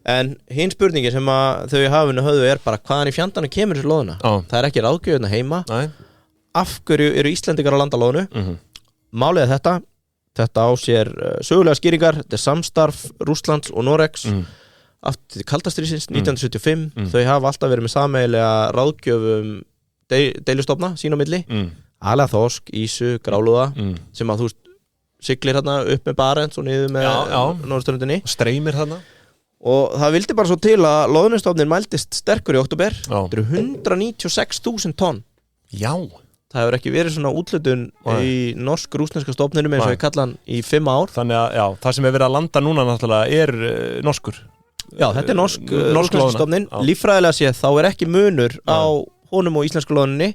Speaker 1: En hinn spurningi sem að þau í hafinu höfðu bara hvaðan í fjandanum kemur þessi loðuna. Það ekki ráðgjöfuna heima. Af hverju eru Íslendingar að landa loðunu? Málið er þetta á sér sögulega skýringar. Þetta samstarf Rússlands og Noregs. Aftur kaldastrísins 1975 þau hafa alltaf verið með sameiginlega ráðgjöfum deilustofna sín á milli aðlega þorsk, ísu, grálúða sem að þú siglir hérna upp með Barents og niður með norðurströndinni
Speaker 2: streymir hérna
Speaker 1: og það vildi bara svo til að loðnustofnin mældist sterkur í október. Þetta eru 196.000 tonn.
Speaker 2: Já.
Speaker 1: Það hefur ekki verið svona úthlutun í norsk-rússneska stofninum eins og ég kalla hann í 5 ár.
Speaker 2: Þannig að já, það sem er verið að landa núna náttúrulega norskur.
Speaker 1: Já, þetta er norsk stofnin. Líffræðilega séð þá er ekki munur á honum og íslensku loðunni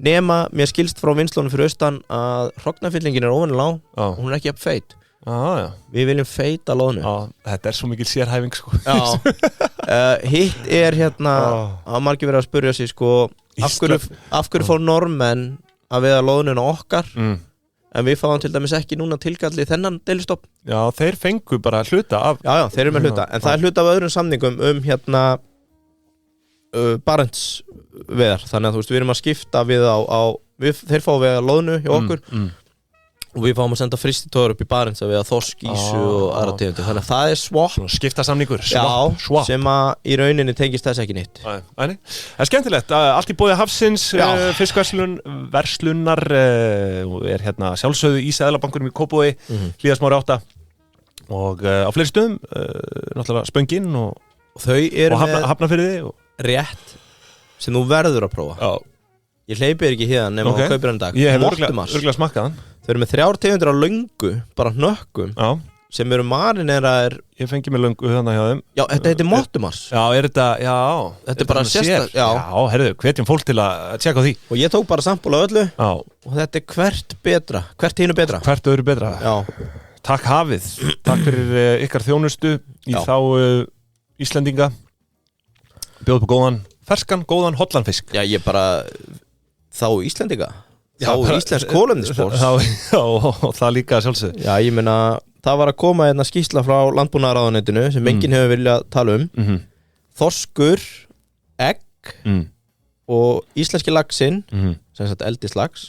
Speaker 1: nema mér skilst frá vinnslónum fyrir austan að hrognafyllingin er óvenjulega og hún er ekki jafn feit. Við viljum feita loðnu.
Speaker 2: Þetta er svo mikil sérhæfing sko.
Speaker 1: Hitt er hérna að margir verið að spyrja sig sko af hverju fór normenn að veiða loðnuna okkar en við fáum til dæmis ekki núna tilkalli þennan deilistofn.
Speaker 2: Já, þeir fengu bara hluta af.
Speaker 1: Já, þeir eru með hluta. En það er hluta af öðrum samningum hérna Barents veðar. Þannig að við erum að skipta við þeir fá veiða loðnu hjá okkur og við fáum að senda fristitóður upp í Barents að veiða þorsk, ísu og aðra tegundir. Þannig að það er swap.
Speaker 2: Skipta samningur.
Speaker 1: Swap. Sem að í rauninni tengist þess ekki nýtt.
Speaker 2: Það er skemmtilegt. Allt í boði hafsins, fiskverslunar er hérna sjálfsögðu í Seðlabankunum í Kópavogi, Hlíðarsmári 8 og á fleiri stöðum, náttúrulega Spöngin og
Speaker 1: þau eru
Speaker 2: með Hafnarfirði
Speaker 1: rétt sem þú verður að prófa. Ég hleypir ekki hérna nema þú kaupir hann dag.
Speaker 2: Ég hef örgulega smakkað hann.
Speaker 1: Þau eru með 3 tegundir á löngu, bara hnökkum sem eru marineraðir.
Speaker 2: Ég fengi með löngu þannig hjá þeim.
Speaker 1: Já, þetta heitir Mottumars.
Speaker 2: Já, þetta
Speaker 1: er bara sérstakt.
Speaker 2: Já, herðu, hvetjum fólk til að tjekka á því.
Speaker 1: Og ég tók bara sampúla öllu og þetta er hvert hinu betra.
Speaker 2: Hvert öðru betra.
Speaker 1: Já.
Speaker 2: Takk hafið, takk fyrir ykkar þjónustu í þá Íslendinga. Bjóð upp á ferskan, góðan hollandfisk. Já,
Speaker 1: ég bara þá Íslendinga. Þá íslensk kolefnisspors.
Speaker 2: Og það líka sjálfsögðu.
Speaker 1: Já, ég meina, það var að koma hérna skýrsla frá landbúnaðarráðuneytinu sem enginn hefur viljað tala Þorskur, egg og íslenski laxinn, sem sagt eldislax,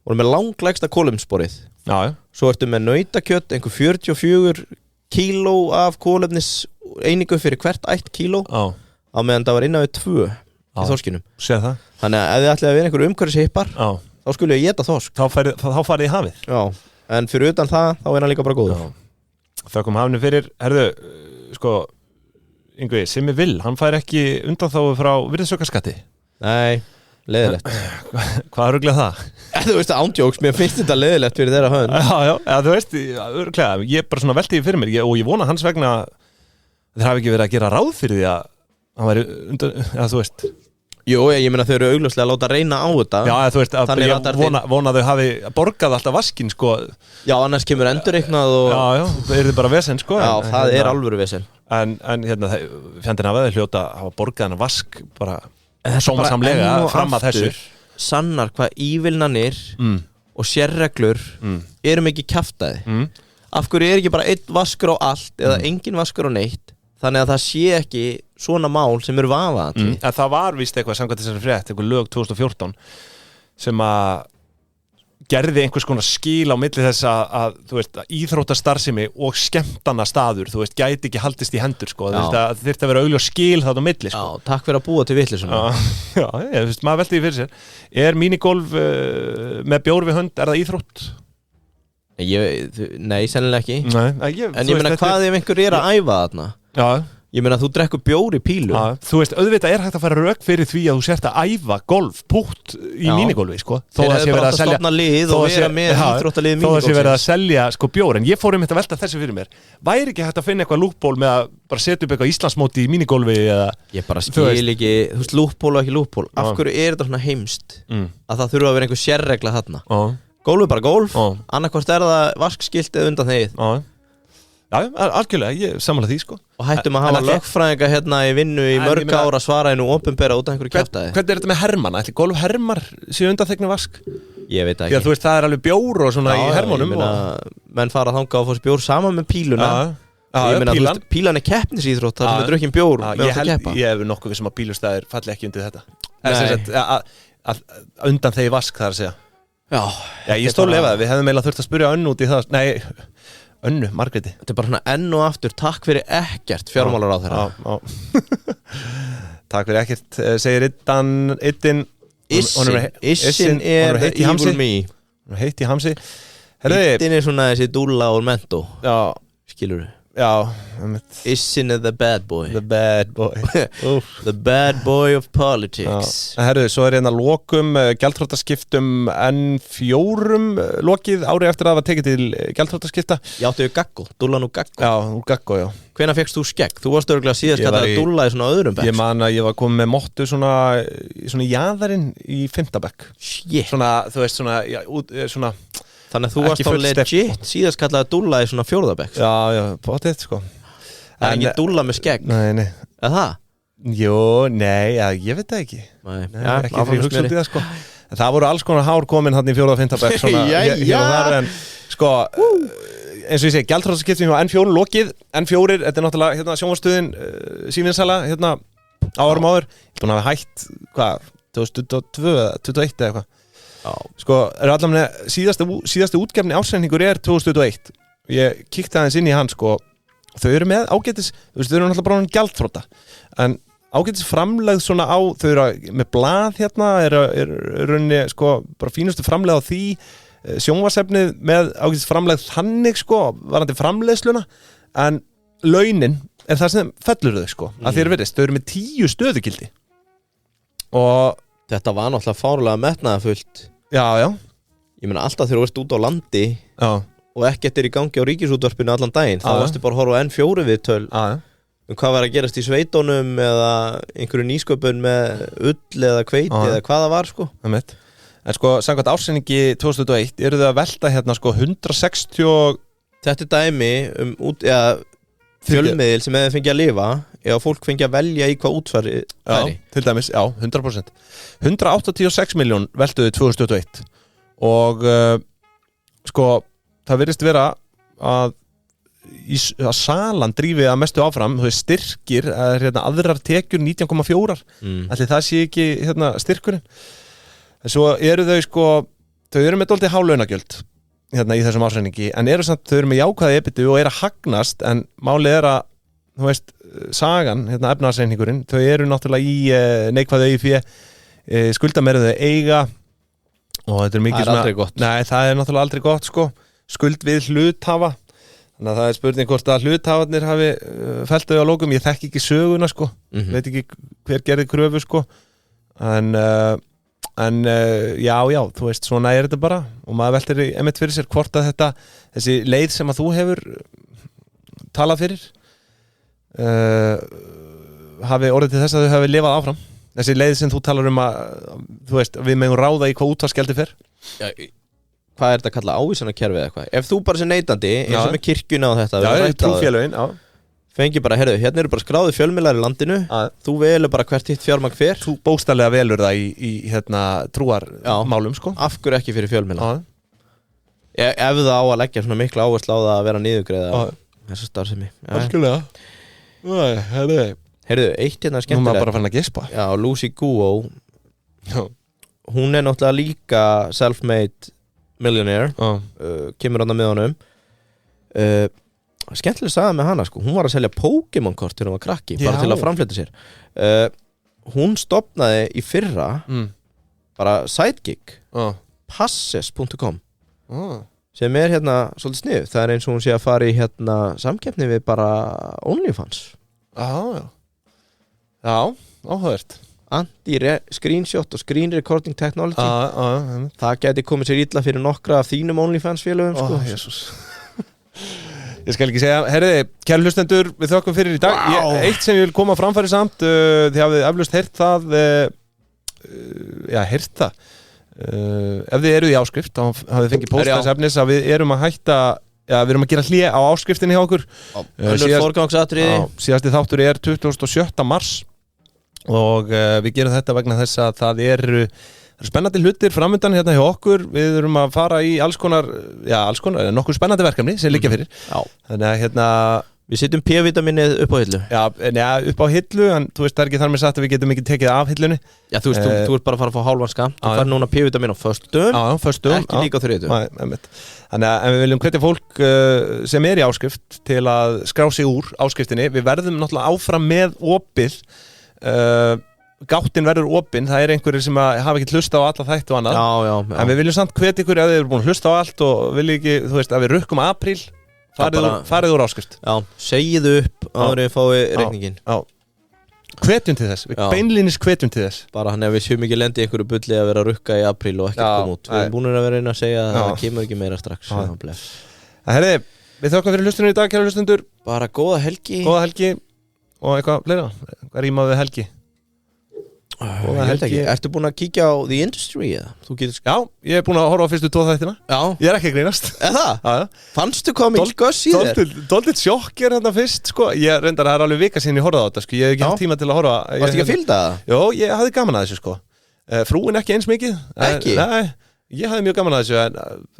Speaker 1: voru með langlægsta kolefnissporið. Svo ertu með nautakjött, einhver 44 kíló af kolefniseiningu fyrir hvert 1 kíló á meðan það var innan við 2 í þorskinum.
Speaker 2: Sér það.
Speaker 1: Þannig að ef þið ætlið að vera einhverju umhverfishippar þá skulle ég éta þorsk.
Speaker 2: Þá farið í hafið.
Speaker 1: Já, en fyrir utan það þá er hann líka bara góður.
Speaker 2: Þökkum hafinu fyrir, herðu, sko, Yngvi, sem ég vil, hann fær ekki undanþágu frá virðisaukaskatti.
Speaker 1: Nei, leiðilegt.
Speaker 2: Hvað ruglaði það?
Speaker 1: Þú veist, ándjóks, mér finnst þetta leiðilegt fyrir þeirra höfund.
Speaker 2: Já, þú veist, örglega, ég bara svona velti fyrir mér og ég vona hans vegna þeir hafi ekki verið að gera ráð fyrir því að hann væri undan, þú veist.
Speaker 1: Jú, ég meina þau eru augljóslega að láta reyna á þetta.
Speaker 2: Já, þú veist, ég vona þau hafi borgað alltaf vaskinn, sko. Já,
Speaker 1: annars kemur endurreiknað og
Speaker 2: Já, það er bara vesen, sko.
Speaker 1: Já, það er alvöru vesen.
Speaker 2: En hérna, fjandinn af hljóta hafa borgað hana vask bara sómasamlega fram að þessu.
Speaker 1: Sannar hvað ívilnanir og sérreglur eru mikið kjaftaði. Af hverju er ekki bara einn vaskur á allt eða engin vaskur á neitt? Þannig að það sé ekki svona mál sem eru vafaðatri.
Speaker 2: En það var víst eitthvað samkvæmt þessari frétt, eitthvað lög 2014 sem að gerði einhvers konar skil á milli þess að þú veist, íþróttastarfsemi og skemmtana staður, þú veist, gæti ekki haldist í hendur, sko. Það þyrfti að vera augljós skil þarna á milli, sko.
Speaker 1: Já, takk fyrir að búa til vitleysuna.
Speaker 2: Já, þú veist, maður velti því fyrir sér. Er minigolf með bjór við hönd, er það íþrótt? Nei,
Speaker 1: sennilega ekki.
Speaker 2: Nei,
Speaker 1: en ég meina, hvað ef einhver er að æfa þarna?
Speaker 2: Já.
Speaker 1: Ég meina þú drekkur bjór í pílu
Speaker 2: Þú veist, auðvitað hægt að fara rök fyrir því að þú sért að æfa golf, pútt í mínigolfi sko. Þó að sé verið að selja Þó að sé verið að selja sko bjór En ég fór að velta þessu fyrir mér Væri ekki hægt að finna eitthvað lúpból með að bara setja upp eitthvað Íslandsmóti í mínigolfi eða
Speaker 1: Ég bara skil ekki, þú veist, lúpból og ekki lúpból Af hverju þetta svona heimst að það þurfa að vera einhver sérregla þarna Golf er bara golf, annarkvort það vaskskilt eða undan þegið
Speaker 2: Já, algjörlega, ég sammála því sko
Speaker 1: Og hættum að hafa lögfræðinga hérna í vinnu í mörg ára svara einu opinbera út af einhverju kjaftaði
Speaker 2: Hvernig þetta með hermana? Ætli golfhermar séu undanþegnu vask?
Speaker 1: Ég veit ekki
Speaker 2: Já, þú veist, það alveg bjór og svona í hermónum
Speaker 1: Menn fara að þanga og fá sér bjór saman með píluna Ég meina, pílan keppnisíþrótt Það sem er drukkinn bjór
Speaker 2: Ég hef nokkuð við sem að bílustæðir falli ekki undir þetta Undan þegi vask, það að segja Já, ég stóð lefaði, við hefðum eiginlega þurft að spyrja Önnu út í það Nei, Önnu, Margréti
Speaker 1: Þetta er bara svona enn og aftur, takk fyrir ekkert fjármálaráðherra
Speaker 2: Takk fyrir ekkert, segir Iddin
Speaker 1: Issin er the evil me
Speaker 2: Hún heitt í hamsi
Speaker 1: Iddin er svona þessi dúlla og mentó Skilur
Speaker 2: Já
Speaker 1: Issin er the bad boy
Speaker 2: The bad boy
Speaker 1: The bad boy of politics
Speaker 2: Herru, svo er hérna lokum gjaldþrotaskiptum N4 lokið ári eftir að það var tekið til gjaldþrotaskipta
Speaker 1: Já, áttu við Gaggo, dúllan úr Gaggo
Speaker 2: Já, úr Gaggo, já
Speaker 1: Hvenær fékkst þú skegg? Þú varst örugglega síðast að dúlla í svona öðrum bekk
Speaker 2: Ég man að ég var komið með mottu svona jaðarinn í 5. bekk
Speaker 1: Shit
Speaker 2: Svona, þú veist, svona
Speaker 1: Þannig að þú varst þá legit síðast kallaði dúlla í svona 4. bekk
Speaker 2: Já, potið sko
Speaker 1: Það er ekki dúlla með skegg
Speaker 2: Nei
Speaker 1: Eða það?
Speaker 2: Jú, nei, ég veit það ekki
Speaker 1: Nei,
Speaker 2: ekki fyrir hugsa út í það sko Það voru alls konar hár komin hann í 4. og 5. bekk svona Sko, eins og ég segi, gjaldþrotaskiptum hjá N4 lokið N4, þetta er náttúrulega hérna sjónvarpsstöðin Sýninsala, hérna árum áður Ég er búin að hafa hætt, hvað, 2022 eða 2021 eða eitthvað Sko, allavega síðasti útgefni ársreikningur er 2021 Ég kíkti aðeins inn í hann sko Þau eru með ágætis, þú veist, þau eru náttúrulega bara gjaldþrota En ágætis framlegð svona á, þau eru með blað hérna er rauninni sko bara fínustu framlegð á því Sjónvarpsefnið með ágætis framlegð þannig sko, varandi framleiðsluna En launin er það sem fellur þau sko Að þér virðist, þau eru með 10 stöðugildi Og
Speaker 1: þetta var náttúrulega fárlega metnaðarfullt
Speaker 2: Já
Speaker 1: Ég meina alltaf þegar þú ert út á landi Og ekkert er í gangi á ríkisútvarpinu allan daginn Þá varstu bara að horfa á N4 viðtöl Hvað var að gerast í sveitunum Eða einhverju nýsköpun með ull eða hveiti Eða hvað það var sko
Speaker 2: En sko, samkvæmt ársreiningi 2021 eru þau að velta hérna sko 160
Speaker 1: Þetta er dæmi fjölmiðil sem hefði fengið að lifa Ef fólk fengið að velja í hvað útfæri
Speaker 2: til dæmis, 100% 186 miljón veltuðu 2021 Og sko, það virðist vera að salan drífi að mestu áfram Þú veist, styrkir, hérna, aðrar tekjur 19,4 Ætli það sé ekki hérna, styrkurinn En svo eru þau sko, þau eru með dálítið hálaunagjöld hérna í þessum ársreiningi En eru samt, þau eru með jákvæða EBITDA og eru að hagnast En málið er að þú veist, sagan, hérna efnahagsreikningurinn þau eru náttúrulega í neikvæðu eigið skuldameirðu þau eiga og þetta er mikið
Speaker 1: svona aldrei gott.
Speaker 2: Nei, það er náttúrulega aldrei gott sko skuld við hluthafa þannig að það er spurning hvort að hluthafarnir hafi fellt þau á lokum, ég þekki ekki söguna sko veit ekki hver gerði kröfu sko en já, þú veist, svona er þetta bara og maður veltir einmitt fyrir sér hvort að þessi leið sem að þú hefur talað fyrir hafi orðið til þess að þau hafi lifað áfram þessi leið sem þú talar að þú veist, við megum ráða í hvað útvarpsgjaldi fer
Speaker 1: Já, hvað er þetta að kalla ávísanakerfi eða eitthvað ef þú bara sem neytandi, eins og með kirkjuna og þetta
Speaker 2: trúfélögin,
Speaker 1: fengi bara, heyrðu, hérna eru bara skráði fjölmiðlar í landinu þú velur bara hvert hitt fjármagn fer
Speaker 2: þú bókstaflega velur það í hérna trúarmálum sko
Speaker 1: af hverju ekki fyrir fjölmiðlar ef það á að leggja svona mikla áherslu á það að vera niðurgreiða þessu starfsemi
Speaker 2: algjörlega
Speaker 1: heyrðu, eitt hérna skemmtilegt
Speaker 2: nú maður bara fann að gespa
Speaker 1: já, Lucy Guo hún er náttúrulega líka self-made millionaire kemur hana með honum skemmtileg saga með hana sko hún var að selja Pokémon-kort þegar hún var krakki bara til að framfleyta sér hún stofnaði í fyrra bara sidekick passes.com sem er hérna svolítið snið það er eins og hún sé að fara í hérna samkeppni við bara OnlyFans
Speaker 2: Já, áhugavert
Speaker 1: Anti-screenshot og screen recording technology það geti komið sér illa fyrir nokkra af þínum OnlyFans félögum sko.
Speaker 2: Jesús Ég skal ekki segja, herriði, kæru hlustendur, við þökkum fyrir í dag. Eitt sem ég vil koma framfæri samt, þið hafið eflaust heyrt það, heyrt það. Ef þið eruð í áskrift, þá hafið þið fengið póstans efnis að við erum að hætta, við erum að gera hlé á áskriftinni hjá okkur. Síðasti þáttur 27. mars og við gerum þetta vegna þess að það eru spennandi hlutir framöndan hérna hjá okkur. Við erum að fara í alls konar, nokkur spennandi verkefni sem liggja fyrir. Þannig að hérna
Speaker 1: við setjum P-vitaminnið upp á hillu.
Speaker 2: Upp á hillu, en þú veist það er ekki þar með sagt að við getum ekki tekið af hillunni.
Speaker 1: Já, þú veist, þú ert bara að fara að fá hálfan skammt. Þú fær núna P-vitaminn á föstudögum, ekki líka á þriðjudögum.
Speaker 2: Þannig að við viljum hvetja fólk sem er í áskrift til að skrá sig úr áskriftinni. Við verðum náttúrulega áfram með opið. Gáttin verður opinn, það er einhverjir sem hafa ekki hlusta á alla þætti og annað. En við viljum samt hvetja ykkur ef þið eru búin að hlusta á allt og vilja ekki, þú veist, að við rukkum apríl, farið úr áskrift.
Speaker 1: Já, segiðu upp áður en fái reikningin.
Speaker 2: Hvetjum til þess, við beinlínis hvetjum til þess.
Speaker 1: Bara hann ef við séum ekki lendi í einhverju bulli að vera að rukka í apríl og ekkert koma út. Við erum búin að vera að segja að það kemur ekki meira strax.
Speaker 2: Herri, við þökkum fyrir hlustunum í dag, kæru hlustendur.
Speaker 1: Bara góða helgi.
Speaker 2: Góða helgi og eitthvað fleira. Hvað rímaðu helgi?
Speaker 1: Ertu búin að kíkja á The Industry eða?
Speaker 2: Já, ég er búin að horfa á fyrstu 2 þættina. Ég er ekki að grínast.
Speaker 1: Það? Fannstu hvað mikil göss í þér?
Speaker 2: Dólditt sjokk er hérna fyrst sko. Ég reyndar að það er alveg vika síðan ég horfði á þetta sko. Ég hef ekki haft tíma til að horfa.
Speaker 1: Varstu ekki að fylgja það?
Speaker 2: Jó, ég hafði gaman að þessu sko. Frúin ekki eins mikið.
Speaker 1: Ekki?
Speaker 2: Nei, ég hafði mjög gaman að þessu en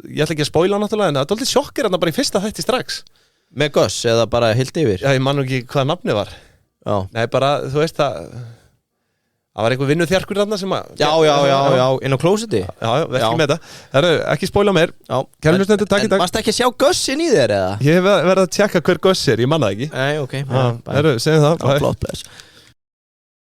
Speaker 2: ég ætla ekki að spoila náttúrulega en dólditt sjokk er hérna bara í fyrsta þætti strax.
Speaker 1: Með göss eða bara heilt yfir?
Speaker 2: Já, ég man ekki hvað nafnið var. Nei, bara, þú veist það var einhver vinnuþjarkur þarna sem að
Speaker 1: Já, inn á klósetti.
Speaker 2: Já, ekki með þetta. Það eru ekki spoila meir. Kæru hlustendur, takk í dag.
Speaker 1: Varstu ekki að sjá gössin í þér eða?
Speaker 2: Ég hef verið að tjekka hver göss er, ég manna það ekki.
Speaker 1: Nei, ok.
Speaker 2: Segjum það.
Speaker 1: Flott, bless.